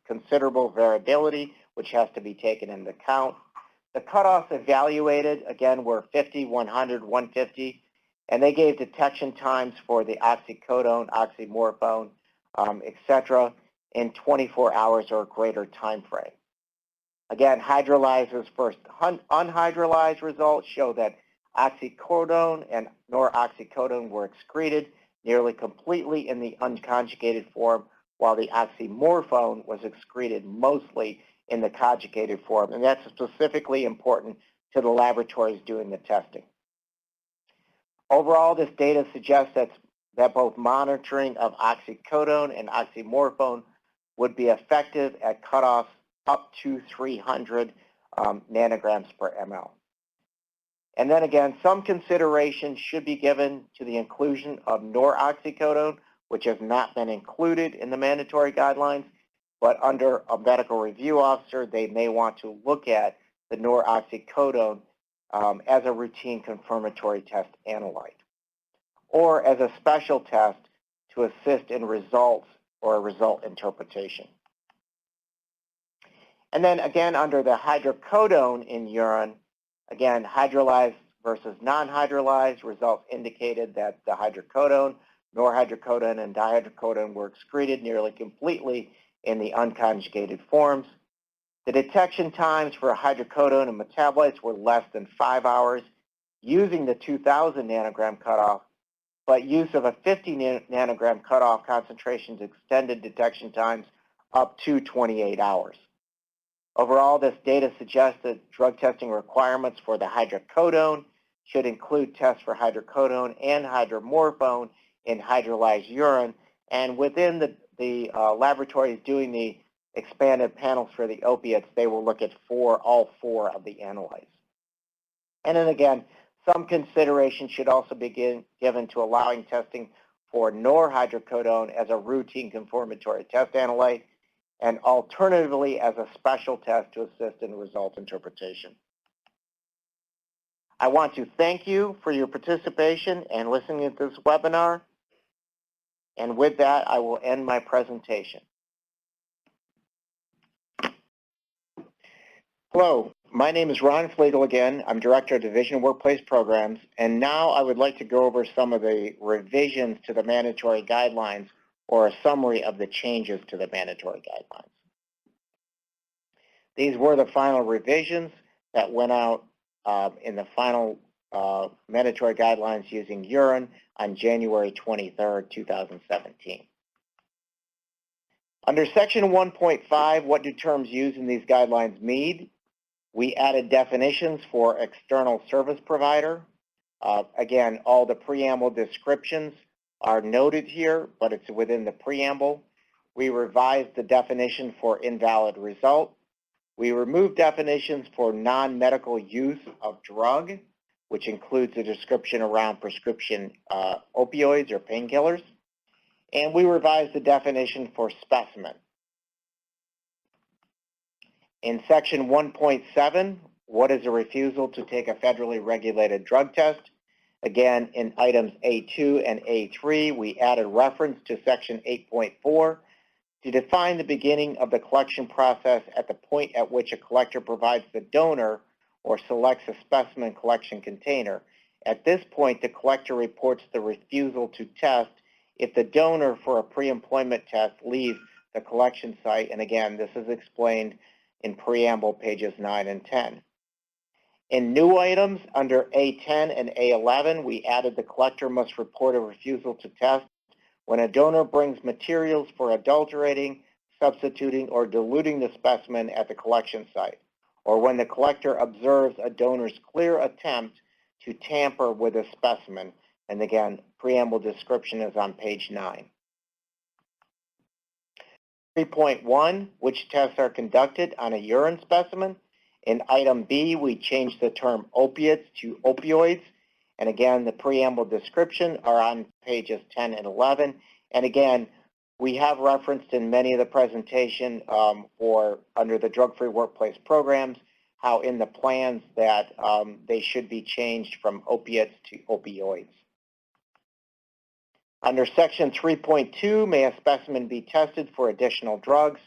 Speaker 1: considerable variability, which has to be taken into account. The cutoffs evaluated, again, were 50, 100, 150, and they gave detection times for the oxycodone, oxymorphone, etc., in 24 hours or greater time frame. Again, hydrolyzers first unhydrolyzed results show that oxycodone and Noroxycodone were excreted nearly completely in the unconjugated form, while the oxymorphone was excreted mostly in the conjugated form, and that's specifically important to the laboratories doing the testing. Overall, this data suggests that both monitoring of oxycodone and oxymorphone would be effective at cutoffs up to 300 nanograms per ml. And then again, some consideration should be given to the inclusion of Noroxycodone, which has not been included in the mandatory guidelines, but under a medical review officer, they may want to look at the Noroxycodone as a routine confirmatory test analyte, or as a special test to assist in results or result interpretation. And then again, under the hydrocodone in urine, again, hydrolyzed versus non-hydrolyzed results indicated that the hydrocodone, norhydrocodone, and dihydrocodone were excreted nearly completely in the unconjugated forms. The detection times for hydrocodone and metabolites were less than 5 hours using the 2,000 nanogram cutoff, but use of a 50 nanogram cutoff concentrations extended detection times up to 28 hours. Overall, this data suggests that drug testing requirements for the hydrocodone should include tests for hydrocodone and hydromorphone in hydrolyzed urine, and within the laboratories doing the expanded panels for the opiates, they will look at all four of the analytes. And then again, some consideration should also be given to allowing testing for norhydrocodone as a routine confirmatory test analyte, and alternatively as a special test to assist in result interpretation. I want to thank you for your participation and listening to this webinar. And with that, I will end my presentation. Hello, my name is Ron Flegel again. I'm Director of Division of Workplace Programs, and now I would like to go over some of the revisions to the mandatory guidelines or a summary of the changes to the mandatory guidelines. These were the final revisions that went out in the final mandatory guidelines using urine on January 23rd, 2017. Under Section 1.5, what do terms used in these guidelines mean? We added definitions for external service provider. Again, all the preamble descriptions are noted here, but it's within the preamble. We revised the definition for invalid result. We removed definitions for non-medical use of drug, which includes a description around prescription opioids or painkillers. And we revised the definition for specimen. In Section 1.7, what is a refusal to take a federally regulated drug test? Again, in items A2 and A3, we added reference to Section 8.4 to define the beginning of the collection process at the point at which a collector provides the donor or selects a specimen collection container. At this point, the collector reports the refusal to test if the donor for a pre-employment test leaves the collection site. And again, this is explained in preamble pages 9 and 10. In new items under A10 and A11, we added the collector must report a refusal to test when a donor brings materials for adulterating, substituting, or diluting the specimen at the collection site, or when the collector observes a donor's clear attempt to tamper with a specimen. And again, preamble description is on page 9. 3.1, which tests are conducted on a urine specimen. In item B, we changed the term opiates to opioids. And again, the preamble description are on pages 10 and 11. And again, we have referenced in many of the presentation for under the drug-free workplace programs, how in the plans that they should be changed from opiates to opioids. Under Section 3.2, may a specimen be tested for additional drugs?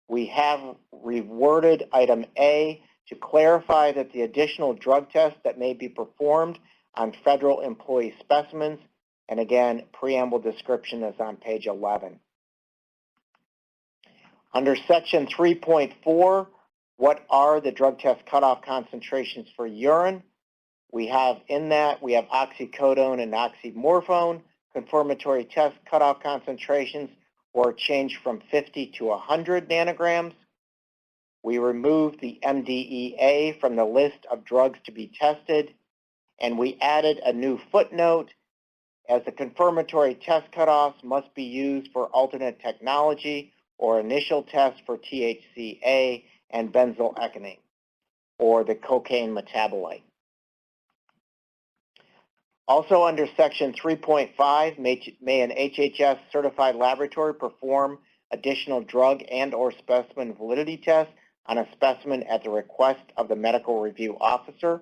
Speaker 1: We have reworded item A to clarify that the additional drug tests that may be performed on federal employee specimens, and again, preamble description is on page 11. Under Section 3.4, what are the drug test cutoff concentrations for urine? We have oxycodone and oxymorphone. Confirmatory test cutoff concentrations were changed from 50 to 100 nanograms. We removed the MDEA from the list of drugs to be tested, and we added a new footnote as the confirmatory test cutoffs must be used for alternate technology or initial tests for THCA and benzoylecgonine, or the cocaine metabolite. Also under Section 3.5, may an HHS certified laboratory perform additional drug and or specimen validity tests on a specimen at the request of the medical review officer.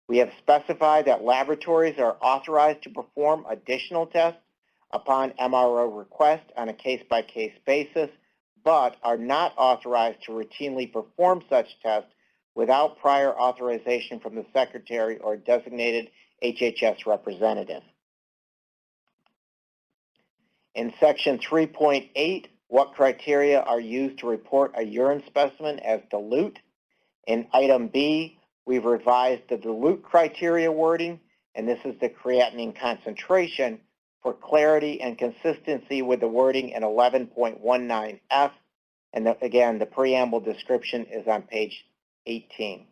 Speaker 1: We have specified that laboratories are authorized to perform additional tests upon MRO request on a case-by-case basis, but are not authorized to routinely perform such tests without prior authorization from the Secretary or designated HHS representative. In Section 3.8, what criteria are used to report a urine specimen as dilute? In item B, we've revised the dilute criteria wording, and this is the creatinine concentration for clarity and consistency with the wording in 11.19F. And again, the preamble description is on page 18.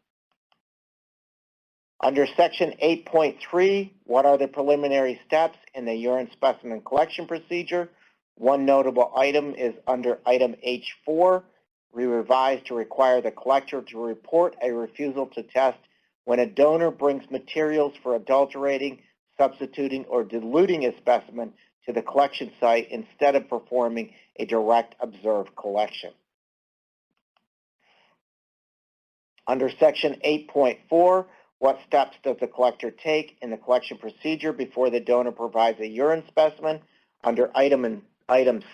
Speaker 1: Under Section 8.3, what are the preliminary steps in the urine specimen collection procedure? One notable item is under item H4. We revised to require the collector to report a refusal to test when a donor brings materials for adulterating, substituting, or diluting a specimen to the collection site instead of performing a direct observed collection. Under Section 8.4, what steps does the collector take in the collection procedure before the donor provides a urine specimen? Under item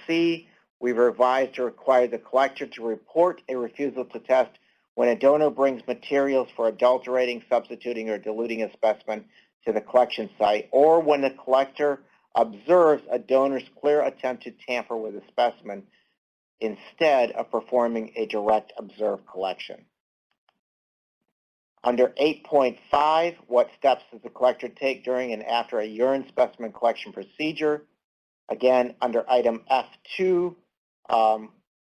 Speaker 1: C, we've revised to require the collector to report a refusal to test when a donor brings materials for adulterating, substituting, or diluting a specimen to the collection site, or when the collector observes a donor's clear attempt to tamper with a specimen instead of performing a direct observed collection. Under 8.5, what steps does the collector take during and after a urine specimen collection procedure? Again, under item F2,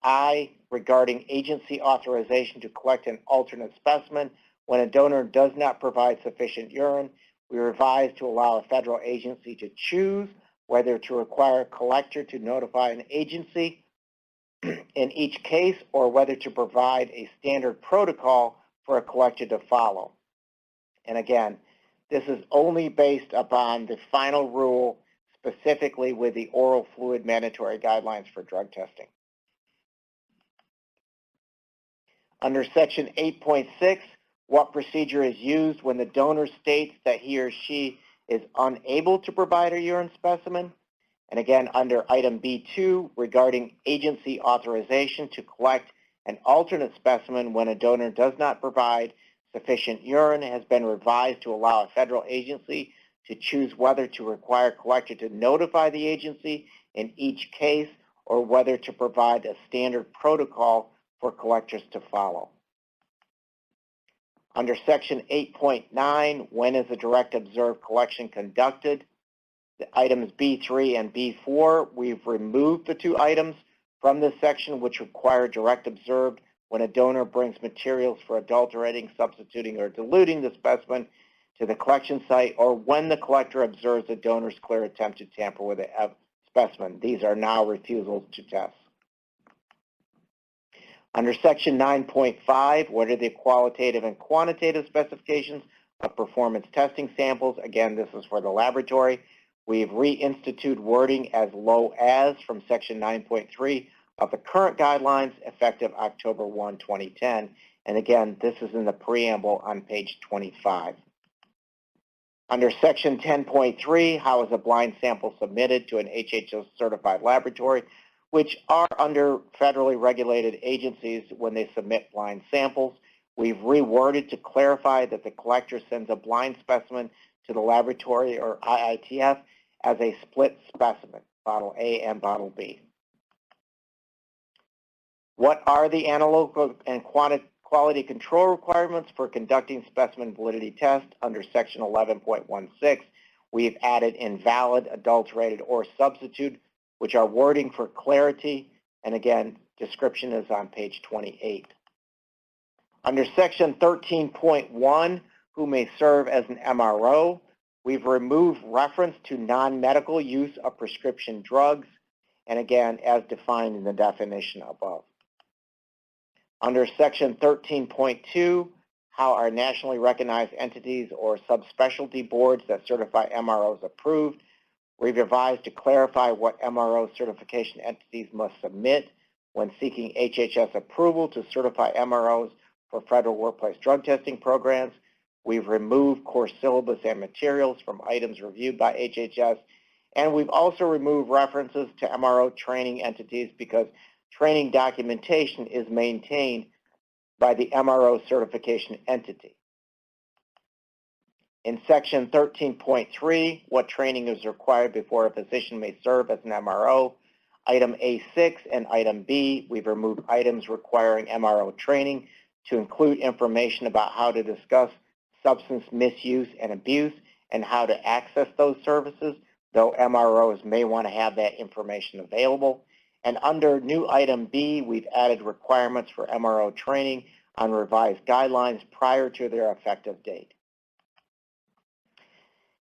Speaker 1: I, regarding agency authorization to collect an alternate specimen, when a donor does not provide sufficient urine, we revise to allow a federal agency to choose whether to require a collector to notify an agency in each case or whether to provide a standard protocol for a collector to follow. And again, this is only based upon the final rule specifically with the oral fluid mandatory guidelines for drug testing. Under Section 8.6, what procedure is used when the donor states that he or she is unable to provide a urine specimen? And again, under item B2, regarding agency authorization to collect an alternate specimen when a donor does not provide sufficient urine, has been revised to allow a federal agency to choose whether to require a collector to notify the agency in each case or whether to provide a standard protocol for collectors to follow. Under Section 8.9, when is a direct observed collection conducted? The items B3 and B4, we've removed the two items from this section which require direct observed when a donor brings materials for adulterating, substituting, or diluting the specimen to the collection site, or when the collector observes the donor's clear attempt to tamper with a specimen. These are now refusals to test. Under Section 9.5, what are the qualitative and quantitative specifications of performance testing samples? Again, this is for the laboratory. We've reinstituted wording as low as from Section 9.3 of the current guidelines effective October 1, 2010. And again, this is in the preamble on page 25. Under Section 10.3, how is a blind sample submitted to an HHS certified laboratory, which are under federally regulated agencies when they submit blind samples. We've reworded to clarify that the collector sends a blind specimen to the laboratory or IITF as a split specimen, bottle A and bottle B. What are the analytical and quality control requirements for conducting specimen validity tests? Under Section 11.16, we've added invalid, adulterated, or substitute, which are wording for clarity, and again, description is on page 28. Under Section 13.1, who may serve as an MRO, we've removed reference to non-medical use of prescription drugs, and again, as defined in the definition above. Under Section 13.2, how are nationally recognized entities or subspecialty boards that certify MROs approved? We've revised to clarify what MRO certification entities must submit when seeking HHS approval to certify MROs for federal workplace drug testing programs. We've removed course syllabus and materials from items reviewed by HHS, and we've also removed references to MRO training entities because training documentation is maintained by the MRO certification entity. In Section 13.3, what training is required before a physician may serve as an MRO? Item A6 and item B, we've removed items requiring MRO training to include information about how to discuss substance misuse and abuse and how to access those services, though MROs may want to have that information available. And under new item B, we've added requirements for MRO training on revised guidelines prior to their effective date.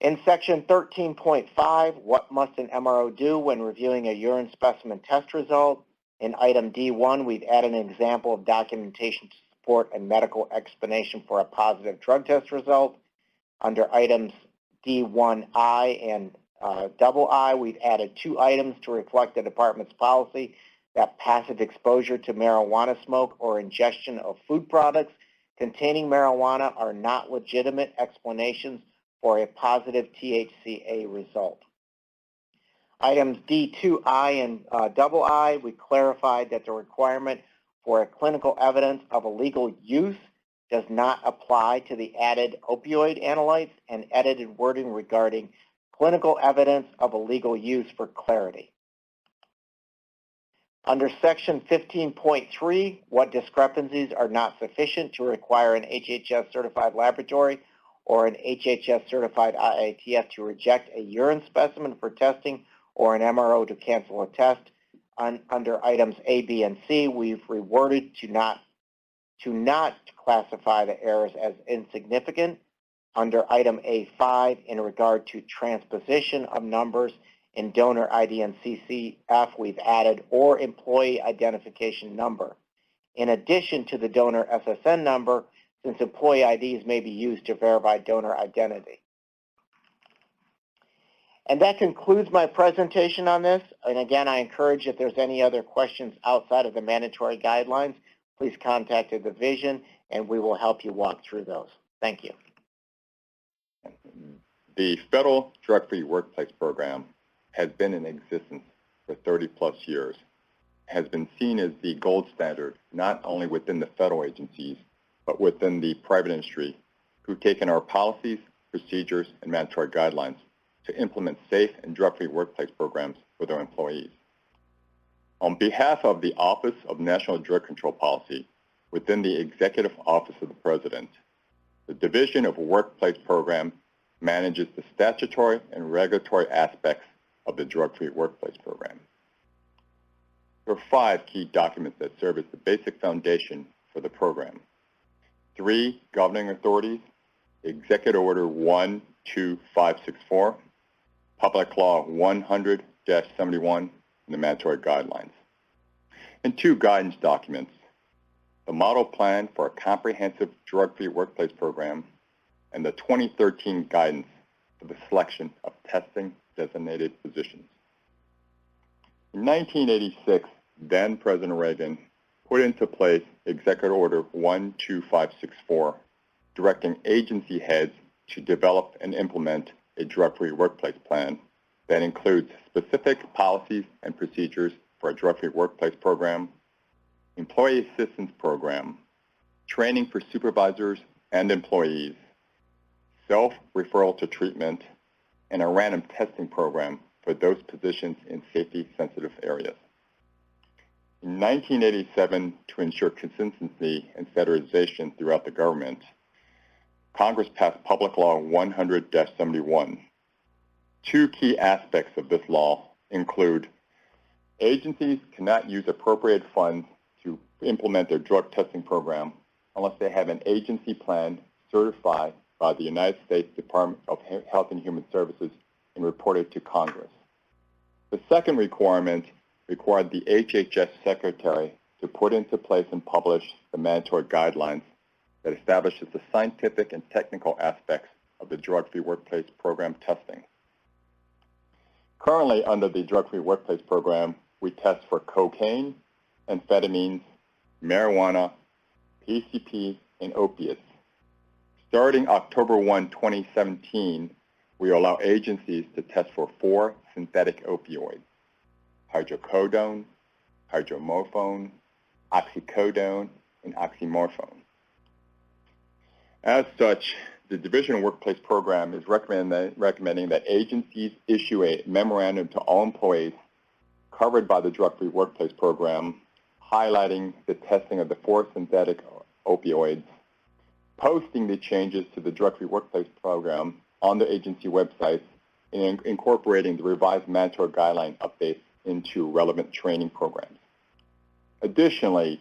Speaker 1: In Section 13.5, what must an MRO do when reviewing a urine specimen test result? In item D1, we've added an example of documentation to support a medical explanation for a positive drug test result. Under items D1I and II, we've added two items to reflect the department's policy that passive exposure to marijuana smoke or ingestion of food products containing marijuana are not legitimate explanations for a positive THCA result. Items D2I and II, we clarified that the requirement for a clinical evidence of illegal use does not apply to the added opioid analytes, and edited wording regarding clinical evidence of illegal use for clarity. Under Section 15.3, what discrepancies are not sufficient to require an HHS certified laboratory or an HHS certified IATF to reject a urine specimen for testing or an MRO to cancel a test? Under items A, B, and C, we've reworded to not classify the errors as insignificant. Under item A5, in regard to transposition of numbers in donor ID and CCF, we've added or employee identification number, in addition to the donor SSN number, since employee IDs may be used to verify donor identity. And that concludes my presentation on this. And again, I encourage if there's any other questions outside of the mandatory guidelines, please contact the division and we will help you walk through those. Thank you.
Speaker 2: The Federal Drug-Free Workplace Program has been in existence for 30-plus years, has been seen as the gold standard not only within the federal agencies, but within the private industry, who've taken our policies, procedures, and mandatory guidelines to implement safe and drug-free workplace programs for their employees. On behalf of the Office of National Drug Control Policy within the Executive Office of the President, the Division of Workplace Program manages the statutory and regulatory aspects of the Drug-Free Workplace Program. There are 5 key documents that serve as the basic foundation for the program. 3 governing authorities, Executive Order 12564, Public Law 100-71, and the mandatory guidelines. And 2 guidance documents, the Model Plan for a Comprehensive Drug-Free Workplace Program and the 2013 guidance for the selection of testing designated physicians. In 1986, then President Reagan put into place Executive Order 12564, directing agency heads to develop and implement a drug-free workplace plan that includes specific policies and procedures for a drug-free workplace program, employee assistance program, training for supervisors and employees, self-referral to treatment, and a random testing program for those positions in safety-sensitive areas. In 1987, to ensure consistency and standardization throughout the government, Congress passed Public Law 100-71. 2 key aspects of this law include agencies cannot use appropriated funds to implement their drug testing program unless they have an agency plan certified by the United States Department of Health and Human Services and reported to Congress. The second requirement required the HHS Secretary to put into place and publish the mandatory guidelines that establishes the scientific and technical aspects of the drug-free workplace program testing. Currently, under the drug-free workplace program, we test for cocaine, amphetamines, marijuana, PCP, and opiates. Starting October 1, 2017, we allow agencies to test for 4 synthetic opioids: hydrocodone, hydromorphone, oxycodone, and oxymorphone. As such, the Division of Workplace Program is recommending that agencies issue a memorandum to all employees covered by the Drug-Free Workplace Program, highlighting the testing of the 4 synthetic opioids, posting the changes to the Drug-Free Workplace Program on the agency websites, and incorporating the revised mandatory guideline updates into relevant training programs. Additionally,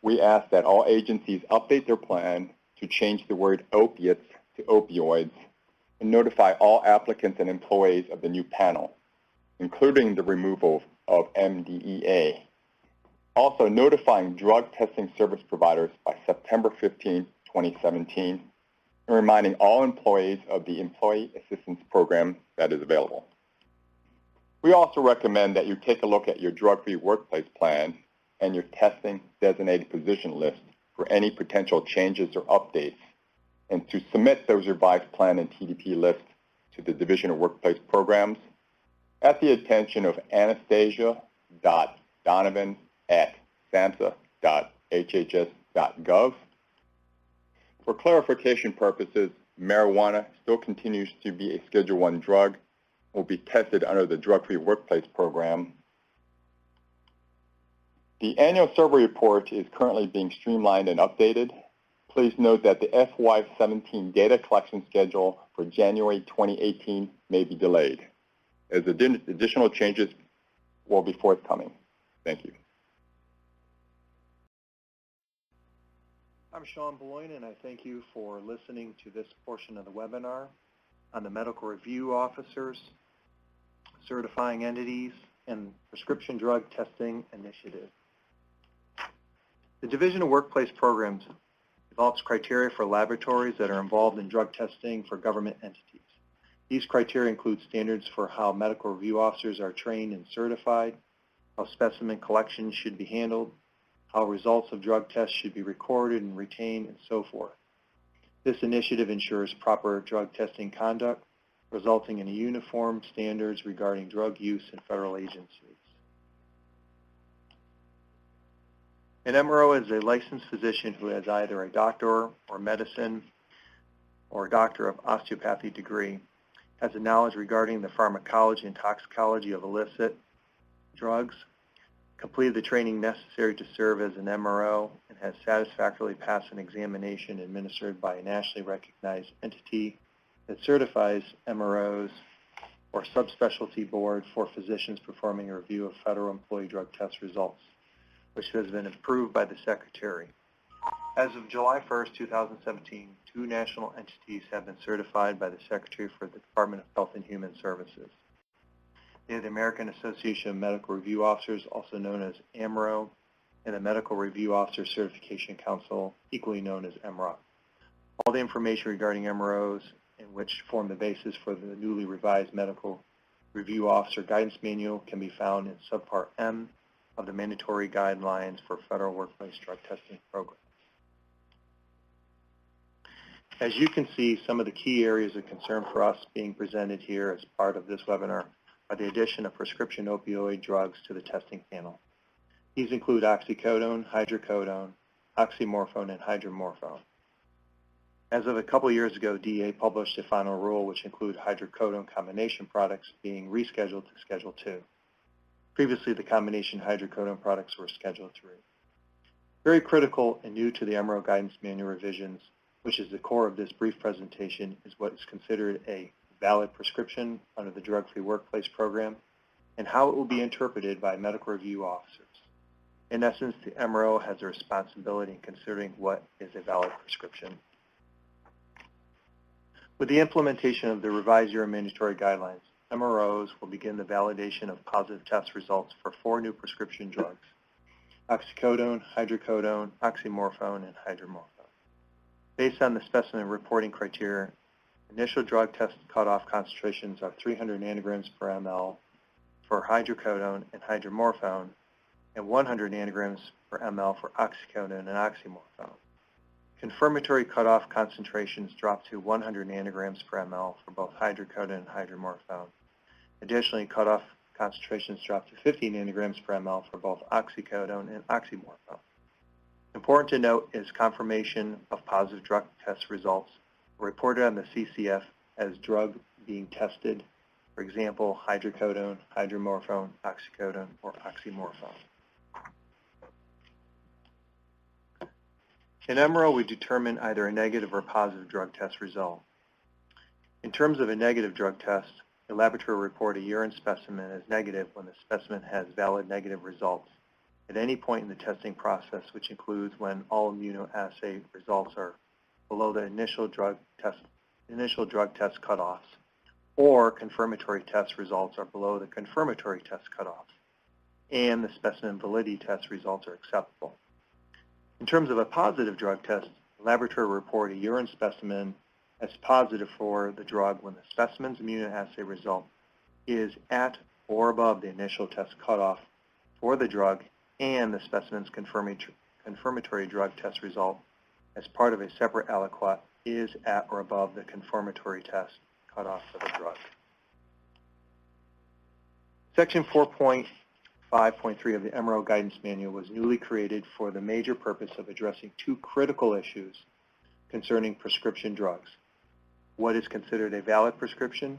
Speaker 2: we ask that all agencies update their plan to change the word opiates to opioids and notify all applicants and employees of the new panel, including the removal of MDEA. Also notifying drug testing service providers by September 15, 2017, and reminding all employees of the Employee Assistance Program that is available. We also recommend that you take a look at your drug-free workplace plan and your testing designated physician list for any potential changes or updates, and to submit those revised plan and TDP lists to the Division of Workplace Programs at the attention of anastasia.donovan@samhsa.hhs.gov. For clarification purposes, marijuana still continues to be a Schedule I drug, will be tested under the Drug-Free Workplace Program. The annual survey report is currently being streamlined and updated. Please note that the FY17 data collection schedule for January 2018 may be delayed, as additional changes will be forthcoming. Thank you.
Speaker 3: I'm Sean Boyne, and I thank you for listening to this portion of the webinar on the medical review officers, certifying entities, and prescription drug testing initiative. The Division of Workplace Programs develops criteria for laboratories that are involved in drug testing for government entities. These criteria include standards for how medical review officers are trained and certified, how specimen collection should be handled, how results of drug tests should be recorded and retained, and so forth. This initiative ensures proper drug testing conduct, resulting in uniform standards regarding drug use in federal agencies. An MRO is a licensed physician who has either a doctor of medicine or a doctor of osteopathy degree, has a knowledge regarding the pharmacology and toxicology of illicit drugs, completed the training necessary to serve as an MRO, and has satisfactorily passed an examination administered by a nationally recognized entity that certifies MROs or subspecialty board for physicians performing a review of federal employee drug test results, which has been approved by the Secretary. As of July 1st, 2017, 2 national entities have been certified by the Secretary for the Department of Health and Human Services. They are the American Association of Medical Review Officers, also known as AMRO, and the Medical Review Officer Certification Council, equally known as MRO. All the information regarding MROs, and which form the basis for the newly revised Medical Review Officer Guidance Manual, can be found in Subpart M of the Mandatory Guidelines for Federal Workplace Drug Testing Programs. As you can see, some of the key areas of concern for us being presented here as part of this webinar are the addition of prescription opioid drugs to the testing panel. These include oxycodone, hydrocodone, oxymorphone, and hydromorphone. As of a couple years ago, DEA published a final rule which included hydrocodone combination products being rescheduled to Schedule II. Previously, the combination hydrocodone products were Schedule III. Very critical and new to the MRO Guidance Manual revisions, which is the core of this brief presentation, is what is considered a valid prescription under the Drug-Free Workplace Program and how it will be interpreted by medical review officers. In essence, the MRO has a responsibility in considering what is a valid prescription. With the implementation of the revised Urine Mandatory Guidelines, MROs will begin the validation of positive test results for 4 new prescription drugs: oxycodone, hydrocodone, oxymorphone, and hydromorphone. Based on the specimen reporting criteria, initial drug test cutoff concentrations are 300 nanograms per ml for hydrocodone and hydromorphone, and 100 nanograms per ml for oxycodone and oxymorphone. Confirmatory cutoff concentrations drop to 100 nanograms per ml for both hydrocodone and hydromorphone. Additionally, cutoff concentrations drop to 50 nanograms per ml for both oxycodone and oxymorphone. Important to note is confirmation of positive drug test results reported on the CCF as drug being tested, for example, hydrocodone, hydromorphone, oxycodone, or oxymorphone. In MRO, we determine either a negative or positive drug test result. In terms of a negative drug test, the laboratory will report a urine specimen as negative when the specimen has valid negative results at any point in the testing process, which includes when all immunoassay results are below the initial drug test cutoffs, or confirmatory test results are below the confirmatory test cutoffs, and the specimen validity test results are acceptable. In terms of a positive drug test, the laboratory will report a urine specimen as positive for the drug when the specimen's immunoassay result is at or above the initial test cutoff for the drug and the specimen's confirmatory drug test result as part of a separate aliquot is at or above the confirmatory test cutoff for the drug. Section 4.5.3 of the MRO Guidance Manual was newly created for the major purpose of addressing two critical issues concerning prescription drugs. What is considered a valid prescription?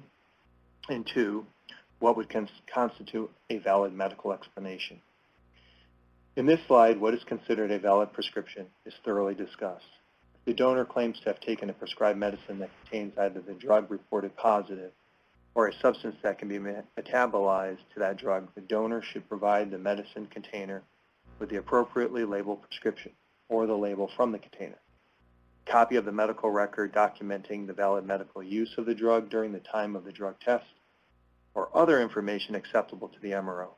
Speaker 3: And two, what would constitute a valid medical explanation? In this slide, what is considered a valid prescription is thoroughly discussed. If the donor claims to have taken a prescribed medicine that contains either the drug reported positive or a substance that can be metabolized to that drug, the donor should provide the medicine container with the appropriately labeled prescription or the label from the container. A copy of the medical record documenting the valid medical use of the drug during the time of the drug test, or other information acceptable to the MRO.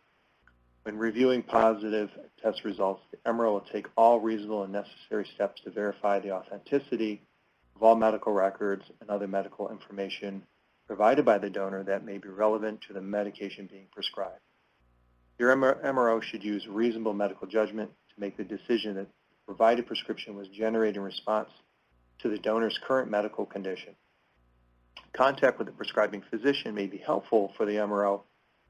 Speaker 3: When reviewing positive test results, the MRO will take all reasonable and necessary steps to verify the authenticity of all medical records and other medical information provided by the donor that may be relevant to the medication being prescribed. Your MRO should use reasonable medical judgment to make the decision that the provided prescription was generated in response to the donor's current medical condition. Contact with the prescribing physician may be helpful for the MRO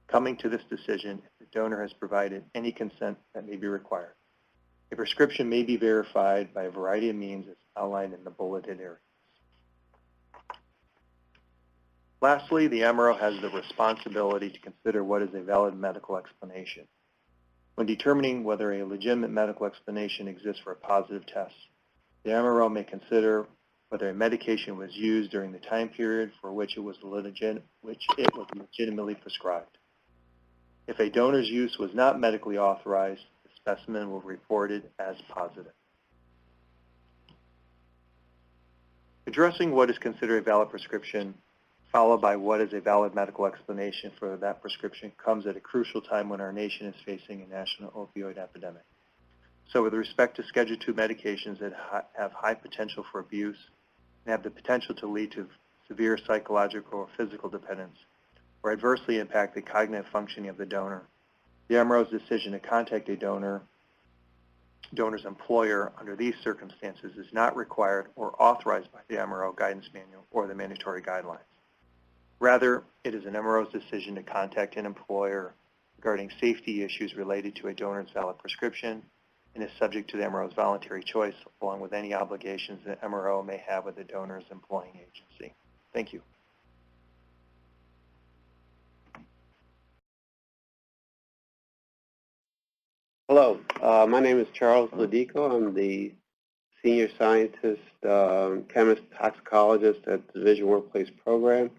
Speaker 3: coming to this decision if the donor has provided any consent that may be required. A prescription may be verified by a variety of means as outlined in the bulleted areas. Lastly, the MRO has the responsibility to consider what is a valid medical explanation. When determining whether a legitimate medical explanation exists for a positive test, the MRO may consider whether a medication was used during the time period for which it was legitimately prescribed. If a donor's use was not medically authorized, the specimen will be reported as positive. Addressing what is considered a valid prescription, followed by what is a valid medical explanation for that prescription, comes at a crucial time when our nation is facing a national opioid epidemic. So with respect to Schedule II medications that have high potential for abuse and have the potential to lead to severe psychological or physical dependence or adversely impact the cognitive functioning of the donor, the MRO's decision to contact a donor's employer under these circumstances is not required or authorized by the MRO Guidance Manual or the Mandatory Guidelines. Rather, it is an MRO's decision to contact an employer regarding safety issues related to a donor's valid prescription and is subject to the MRO's voluntary choice, along with any obligations that MRO may have with the donor's employing agency. Thank you.
Speaker 4: Hello, my name is Charles Ladico. I'm the Senior Scientist, Chemist, Toxicologist at the Division Workplace Program.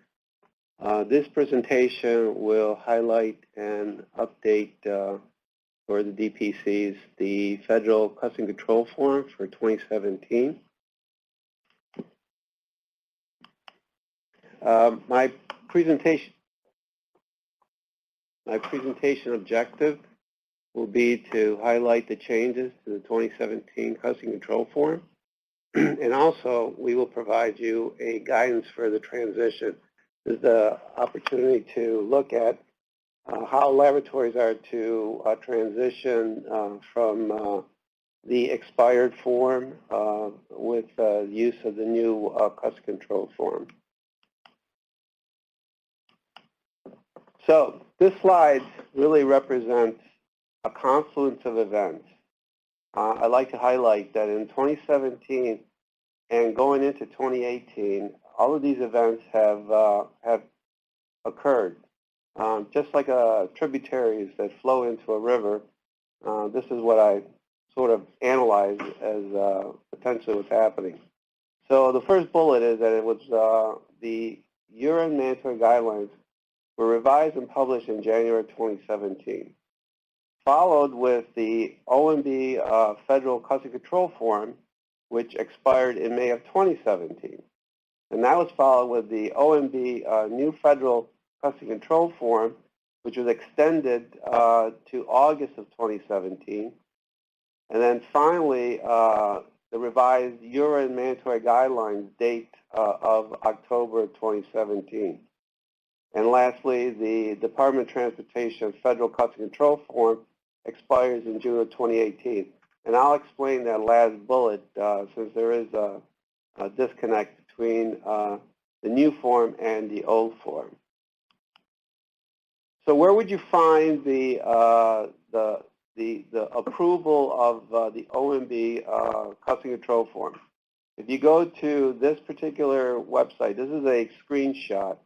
Speaker 4: This presentation will highlight and update for the DPCs the Federal Custom Control Form for 2017. My presentation objective will be to highlight the changes to the 2017 Custom Control Form, and also we will provide you a guidance for the transition. This is the opportunity to look at how laboratories are to transition from the expired form with use of the new Custom Control Form. So this slide really represents a confluence of events. I'd like to highlight that in 2017 and going into 2018, all of these events have occurred. Just like tributaries that flow into a river, this is what I sort of analyzed as potentially what's happening. So the first bullet is that it was the Urine Mandatory Guidelines were revised and published in January 2017, followed with the OMB Federal Custom Control Form, which expired in May of 2017. And that was followed with the OMB New Federal Custom Control Form, which was extended to August of 2017. And then finally, the revised Urine Mandatory Guidelines date of October 2017. And lastly, the Department of Transportation Federal Custom Control Form expires in June of 2018. And I'll explain that last bullet since there is a disconnect between the new form and the old form. So where would you find the approval of the OMB custom control form? If you go to this particular website, this is a screenshot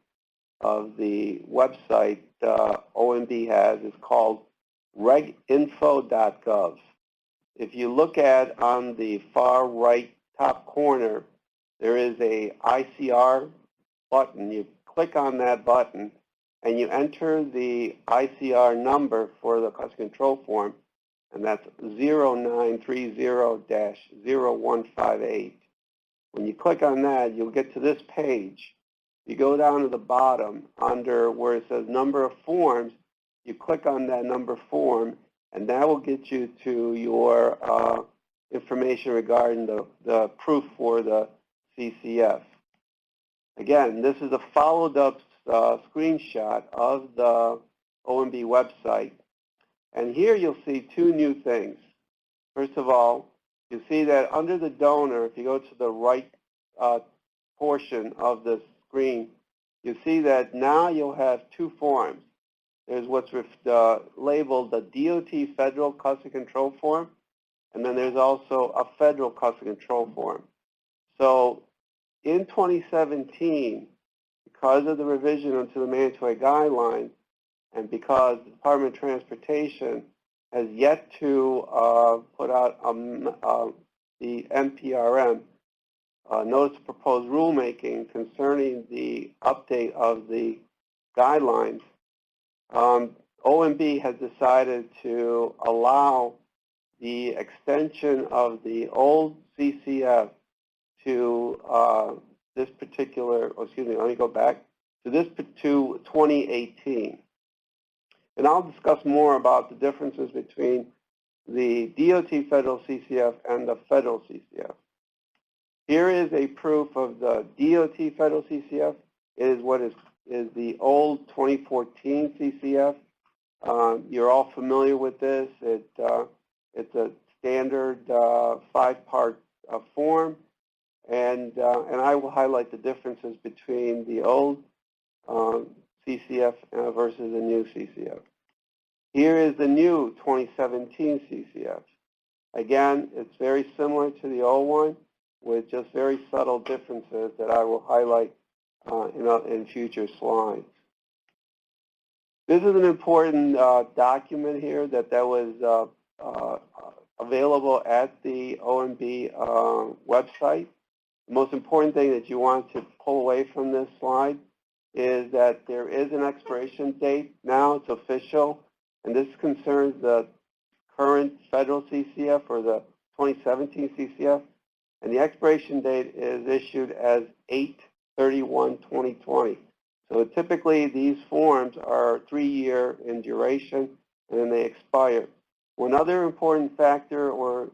Speaker 4: of the website OMB has. It's called reginfo.gov. If you look at on the far right top corner, there is a ICR button. You click on that button and you enter the ICR number for the custom control form, and that's 0930-0158. When you click on that, you'll get to this page. You go down to the bottom under where it says number of forms, you click on that number form, and that will get you to your information regarding the proof for the CCF. Again, this is a followed up screenshot of the OMB website. And here you'll see two new things. First of all, you see that under the donor, if you go to the right portion of the screen, you see that now you'll have two forms. There's what's labeled the DOT Federal Custom Control Form, and then there's also a Federal Custom Control Form. So in 2017, because of the revision into the mandatory guidelines, and because the Department of Transportation has yet to put out the NPRM, Notice of Proposed Rulemaking concerning the update of the guidelines, OMB has decided to allow the extension of the old CCF to this particular, excuse me, let me go back, to 2018. And I'll discuss more about the differences between the DOT Federal CCF and the Federal CCF. Here is a proof of the DOT Federal CCF. It is what is the old 2014 CCF. You're all familiar with this. It's a standard 5-part form, and I will highlight the differences between the old CCF versus the new CCF. Here is the new 2017 CCF. Again, it's very similar to the old one with just very subtle differences that I will highlight in future slides. This is an important document here that was available at the OMB website. The most important thing that you want to pull away from this slide is that there is an expiration date now. It's official, and this concerns the current federal CCF or the 2017 CCF, and the expiration date is issued as 8/31/2020. So typically these forms are 3-year in duration, and then they expire. One other important factor or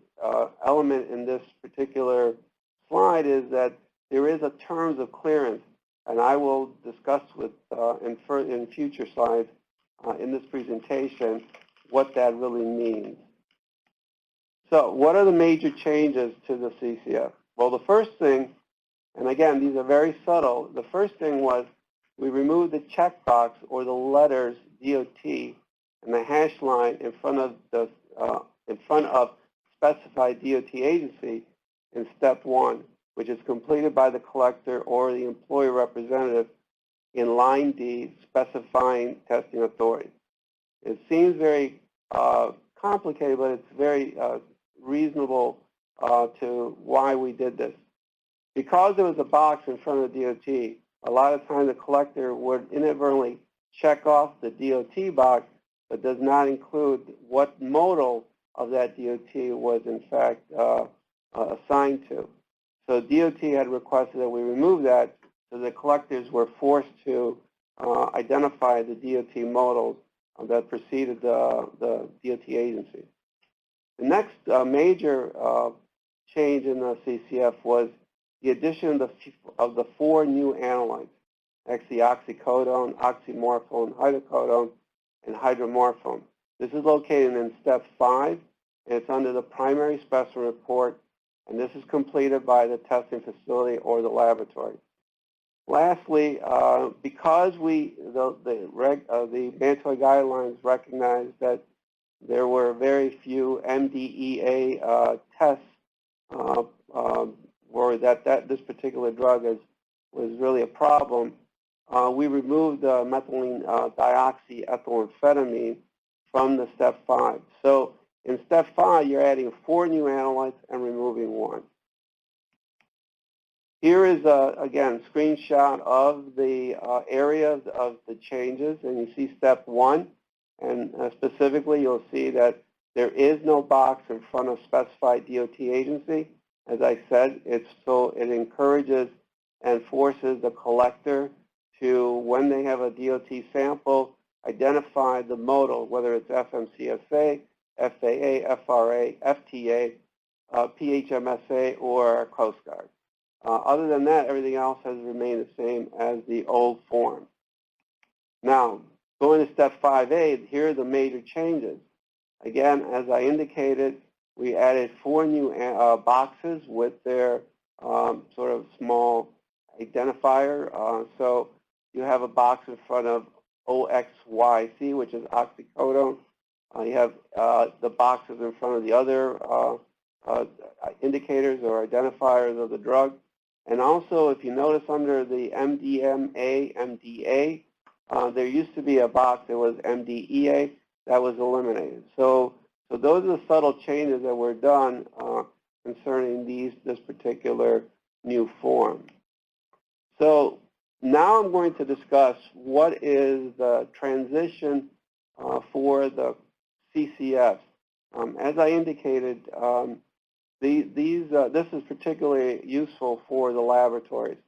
Speaker 4: element in this particular slide is that there is a terms of clearance, and I will discuss with in future slides in this presentation what that really means. So what are the major changes to the CCF? Well, the first thing, and again, these are very subtle, the first thing was we removed the checkbox or the letters DOT and the hash line in front of specified DOT agency in step 1, which is completed by the collector or the employee representative in line D specifying testing authority. It seems very complicated, but it's very reasonable to why we did this. Because there was a box in front of the DOT, a lot of times the collector would inadvertently check off the DOT box, but does not include what modal of that DOT was in fact assigned to. So DOT had requested that we remove that, so the collectors were forced to identify the DOT modals that preceded the DOT agency. The next major change in the CCF was the addition of the 4 new analytes, actually oxycodone, oxymorphone, hydrocodone, and hydromorphone. This is located in step 5, It's under the primary specimen report, and this is completed by the testing facility or the laboratory. Lastly, because the mandatory guidelines recognize that there were very few MDEA tests or that this particular drug was really a problem, we removed methylene dioxyethylamphetamine from the step 5. So in step 5, you're adding 4 new analytes and removing 1. Here is, again, a screenshot of the areas of the changes, and you see step 1, and specifically you'll see that there is no box in front of specified DOT agency. As I said, it encourages and forces the collector to, when they have a DOT sample, identify the modal, whether it's FMCSA, FAA, FRA, FTA, PHMSA, or Coast Guard. Other than that, everything else has remained the same as the old form. Now, going to step 5A, here are the major changes. Again, as I indicated, we added 4 new boxes with their sort of small identifier. So you have a box in front of OXYC, which is oxycodone. You have the boxes in front of the other indicators or identifiers of the drug. And also, if you notice under the MDMA, MDA, there used to be a box that was MDEA that was eliminated. So those are the subtle changes that were done concerning this particular new form. So now I'm going to discuss what is the transition for the CCF. As I indicated, this is particularly useful for the laboratories.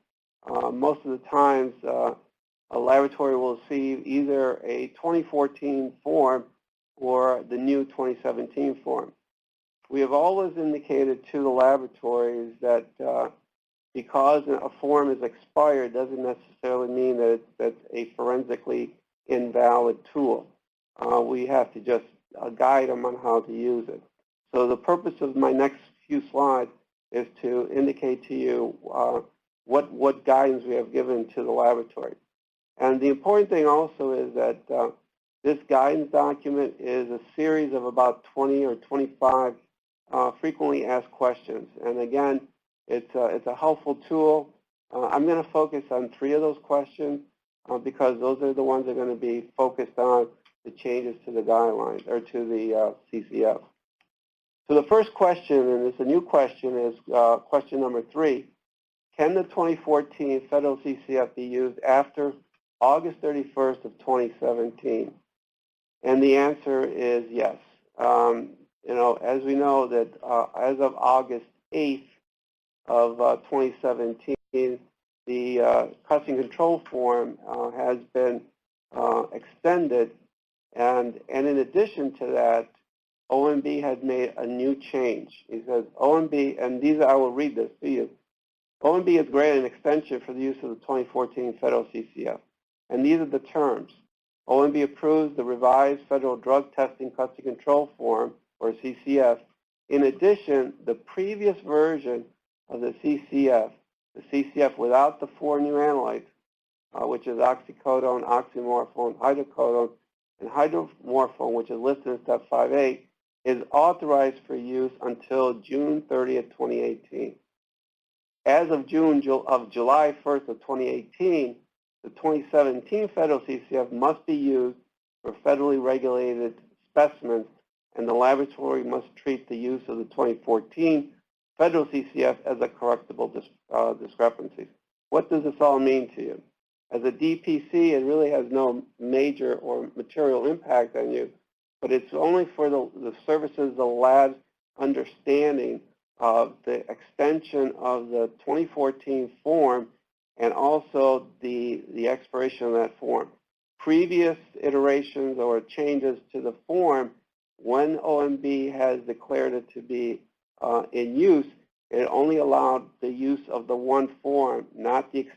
Speaker 4: Most of the times, a laboratory will see either a 2014 form or the new 2017 form. We have always indicated to the laboratories that because a form is expired doesn't necessarily mean that it's a forensically invalid tool. We have to just guide them on how to use it. So the purpose of my next few slides is to indicate to you what guidance we have given to the laboratory. And the important thing also is that this guidance document is a series of about 20 or 25 frequently asked questions. And again, it's a helpful tool. I'm going to focus on 3 of those questions because those are the ones that are going to be focused on the changes to the guidelines or to the CCF. So the first question, and it's a new question, is question number 3. Can the 2014 federal CCF be used after August 31st of 2017? And the answer is yes. As we know that as of August 8th of 2017, the custom control form has been extended, and in addition to that, OMB has made a new change. It says OMB, and I will read this to you. OMB has granted an extension for the use of the 2014 federal CCF. And these are the terms. OMB approves the revised Federal Drug Testing Custom Control Form, or CCF. In addition, the previous version of the CCF without the 4 new analytes, which is oxycodone, oxymorphone, hydrocodone, and hydromorphone, which is listed in step 5A, is authorized for use until June 30th, 2018. As of July 1st of 2018, the 2017 federal CCF must be used for federally regulated specimens, and the laboratory must treat the use of the 2014 federal CCF as a correctable discrepancy. What does this all mean to you? As a DPC, it really has no major or material impact on you, but it's only for the services, the lab's understanding of the extension of the 2014 form and also the expiration of that form. Previous iterations or changes to the form, when OMB has declared it to be in use, it only allowed the use of the one form, not the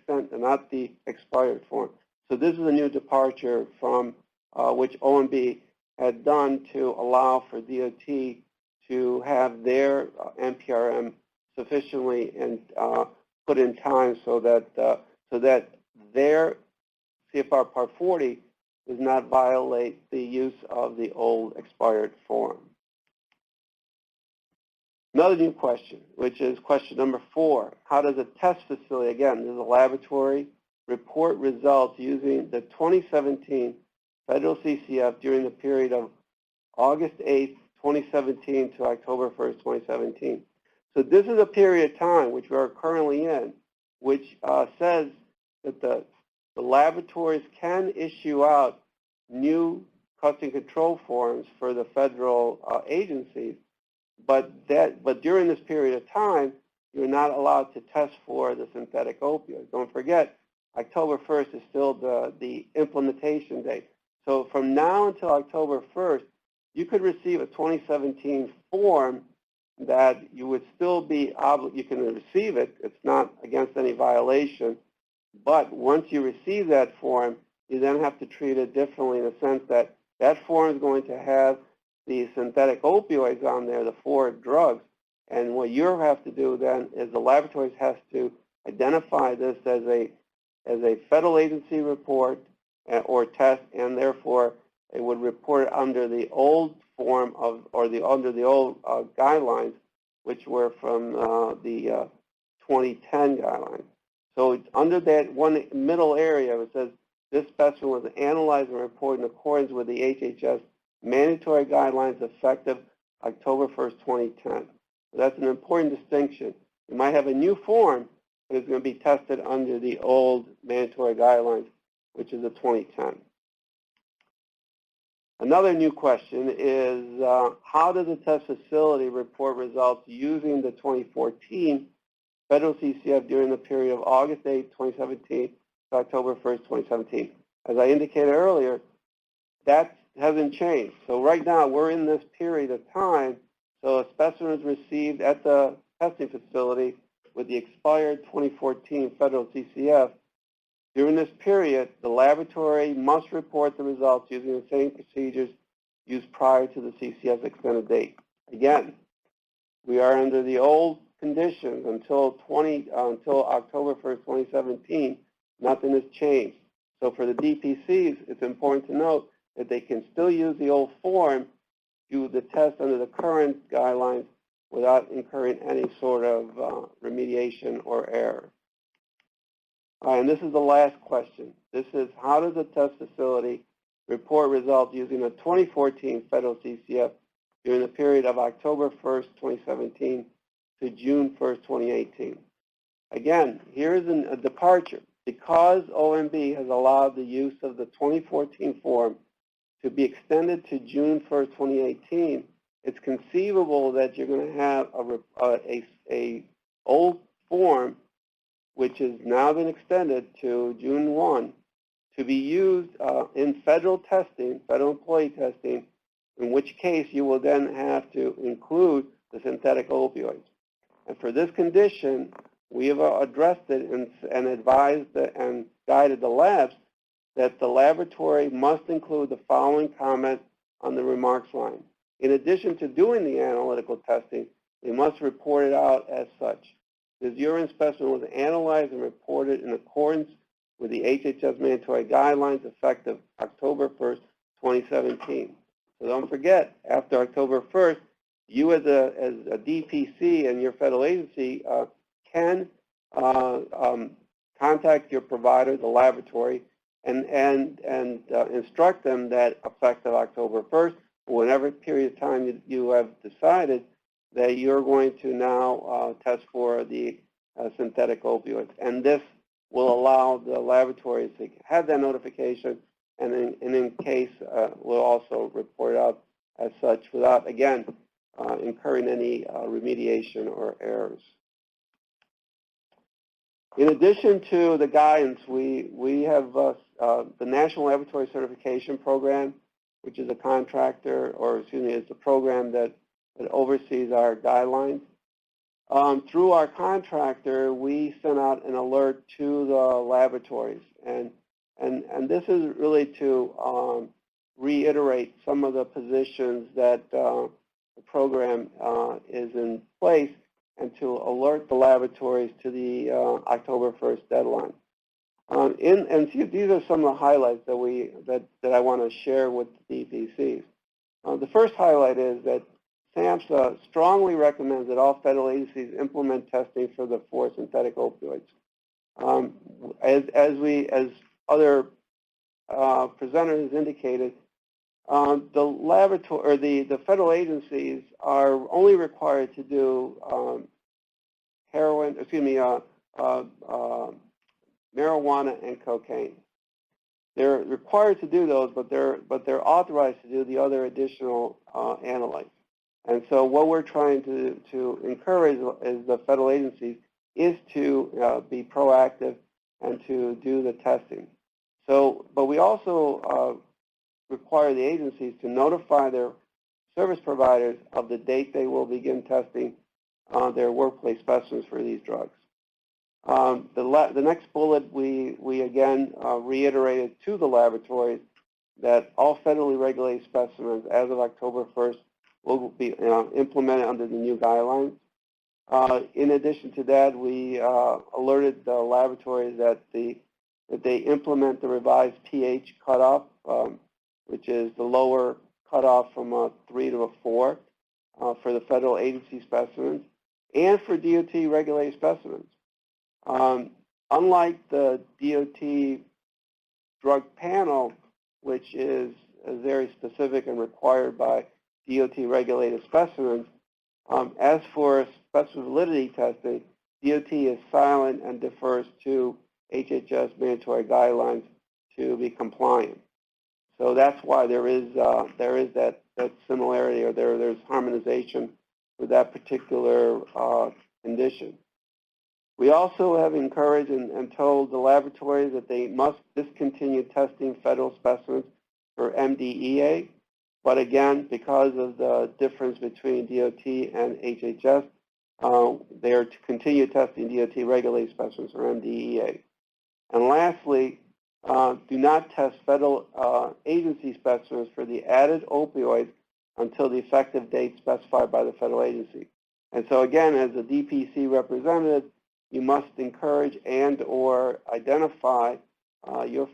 Speaker 4: expired form. So this is a new departure from which OMB had done to allow for DOT to have their NPRM sufficiently and put in time so that their CFR Part 40 does not violate the use of the old expired form. Another new question, which is question number 4. How does a test facility, again, this is a laboratory, report results using the 2017 federal CCF during the period of August 8, 2017 to October 1st, 2017. So this is a period of time which we are currently in, which says that the laboratories can issue out new custom control forms for the federal agencies, but during this period of time, you're not allowed to test for the synthetic opioids. Don't forget, October 1st is still the implementation date. So from now until October 1st, you could receive a 2017 form that you would still be you can receive it. It's not against any violation. But once you receive that form, you then have to treat it differently in the sense that that form is going to have the synthetic opioids on there, the 4 drugs. And what you have to do then is the laboratories has to identify this as a federal agency report or test, and therefore it would report it under the old form of, or under the old guidelines, which were from the 2010 guidelines. So it's under that one middle area, it says this specimen was analyzed and reported in accordance with the HHS mandatory guidelines effective October 1st, 2010. So that's an important distinction. You might have a new form, but it's going to be tested under the old mandatory guidelines, which is the 2010. Another new question is how does a test facility report results using the 2014 federal CCF during the period of August 8, 2017 to October 1st, 2017? As I indicated earlier, that hasn't changed. So right now we're in this period of time. So a specimen is received at the testing facility with the expired 2014 federal CCF. During this period, the laboratory must report the results using the same procedures used prior to the CCF extended date. Again, we are under the old conditions until October 1st, 2017. Nothing has changed. So for the DPCs, it's important to note that they can still use the old form, do the test under the current guidelines without incurring any sort of remediation or error. All right, and this is the last question. This is how does a test facility report results using a 2014 federal CCF during the period of October 1st, 2017 to June 1st, 2018? Again, here is a departure. Because OMB has allowed the use of the 2014 form to be extended to June 1st, 2018, it's conceivable that you're going to have a old form which has now been extended to June 1 to be used in federal testing, federal employee testing, in which case you will then have to include the synthetic opioids. And for this condition, we have addressed it and advised and guided the labs that the laboratory must include the following comment on the remarks line. In addition to doing the analytical testing, they must report it out as such. This urine specimen was analyzed and reported in accordance with the HHS mandatory guidelines effective October 1st, 2017. So don't forget, after October 1st, you as a DPC and your federal agency can contact your provider, the laboratory, and instruct them that effective October 1st, or whatever period of time you have decided that you're going to now test for the synthetic opioids. And this will allow the laboratories to have that notification, and in case will also report it out as such without, again, incurring any remediation or errors. In addition to the guidance, we have the National Laboratory Certification Program, which is a contractor, or excuse me, it's a program that oversees our guidelines. Through our contractor, we sent out an alert to the laboratories, and this is really to reiterate some of the positions that the program is in place and to alert the laboratories to the October 1st deadline. And see, these are some of the highlights that I want to share with the DPCs. The first highlight is that SAMHSA strongly recommends that all federal agencies implement testing for the 4 synthetic opioids. As other presenters indicated, the laboratory or the federal agencies are only required to do marijuana and cocaine. They're required to do those, but they're authorized to do the other additional analytes. And so what we're trying to encourage is the federal agencies is to be proactive and to do the testing. So, but we also require the agencies to notify their service providers of the date they will begin testing their workplace specimens for these drugs. The next bullet, we again reiterated to the laboratories that all federally regulated specimens as of October 1st will be implemented under the new guidelines. In addition to that, we alerted the laboratories that they implement the revised pH cutoff, which is the lower cutoff from a 3 to a 4 for the federal agency specimens and for DOT regulated specimens. Unlike the DOT drug panel, which is very specific and required by DOT regulated specimens, as for specimen validity testing, DOT is silent and defers to HHS mandatory guidelines to be compliant. So that's why there is that similarity, or there's harmonization with that particular condition. We also have encouraged and told the laboratories that they must discontinue testing federal specimens for MDEA. But again, because of the difference between DOT and HHS, they are to continue testing DOT regulated specimens for MDEA. And lastly, do not test federal agency specimens for the added opioids until the effective date specified by the federal agency. And so again, as a DPC representative, you must encourage and or identify your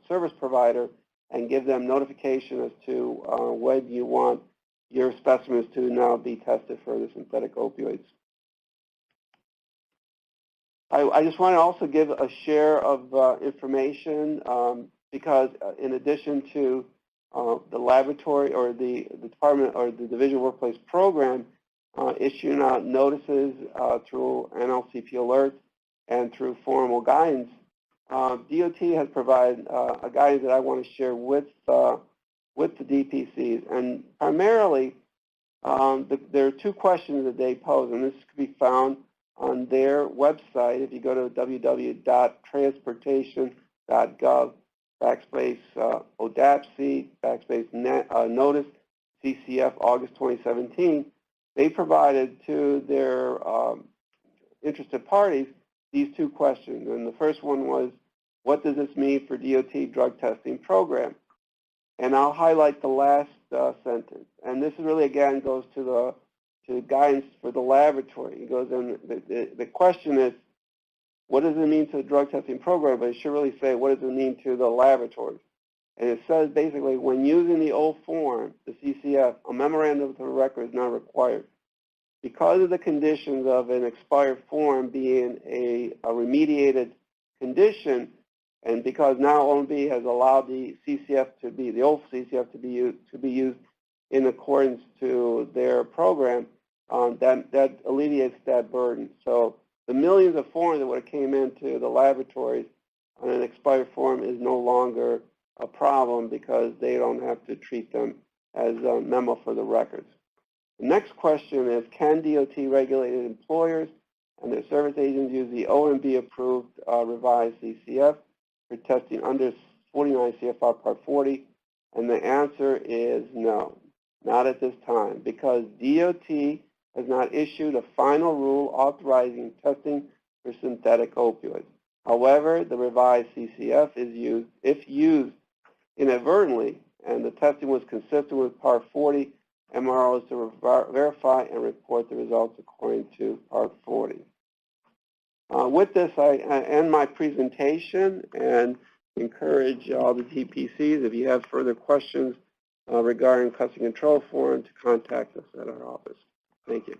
Speaker 4: service provider and give them notification as to when you want your specimens to now be tested for the synthetic opioids. I just want to also give a share of information because in addition to the laboratory or the department or the Division Workplace Program issuing out notices through NLCP alerts and through formal guidance, DOT has provided a guidance that I want to share with the DPCs. And primarily, there are 2 questions that they pose, and this could be found on their website. If you go to www.transportation.gov/ODAPC/notice CCF August 2017, they provided to their interested parties these 2 questions. And the first one was, what does this mean for DOT drug testing program? And I'll highlight the last sentence. And this really, again, goes to guidance for the laboratory. It goes in, the question is, what does it mean to the drug testing program? But it should really say, what does it mean to the laboratories? And it says basically, when using the old form, the CCF, a memorandum of record is not required. Because of the conditions of an expired form being a remediated condition, and because now OMB has allowed the CCF to be, the old CCF to be used in accordance to their program, that alleviates that burden. So the millions of forms that would have came into the laboratories on an expired form is no longer a problem because they don't have to treat them as a memo for the records. The next question is, can DOT regulated employers and their service agents use the OMB approved revised CCF for testing under 49 CFR Part 40? And the answer is no, not at this time, because DOT has not issued a final rule authorizing testing for synthetic opioids. However, the revised CCF is used, if used inadvertently, and the testing was consistent with Part 40 MROs to verify and report the results according to Part 40. With this, I end my presentation and encourage all the TPCs, if you have further questions regarding custom control form, to contact us at our office. Thank you.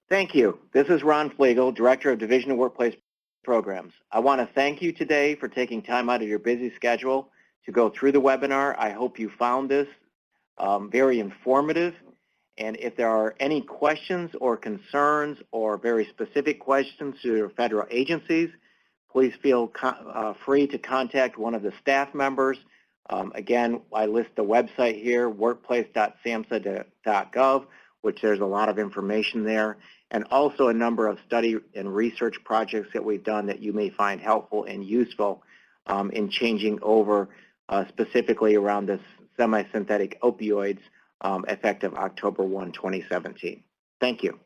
Speaker 1: Thank you. This is Ron Flegel, Director of Division of Workplace Programs. I want to thank you today for taking time out of your busy schedule to go through the webinar. I hope you found this very informative. And if there are any questions or concerns or very specific questions to your federal agencies, please feel free to contact one of the staff members. Again, I list the website here, workplace.samhsa.gov, which there's a lot of information there, and also a number of study and research projects that we've done that you may find helpful and useful in changing over specifically around this semi-synthetic opioids effective October 1, 2017. Thank you.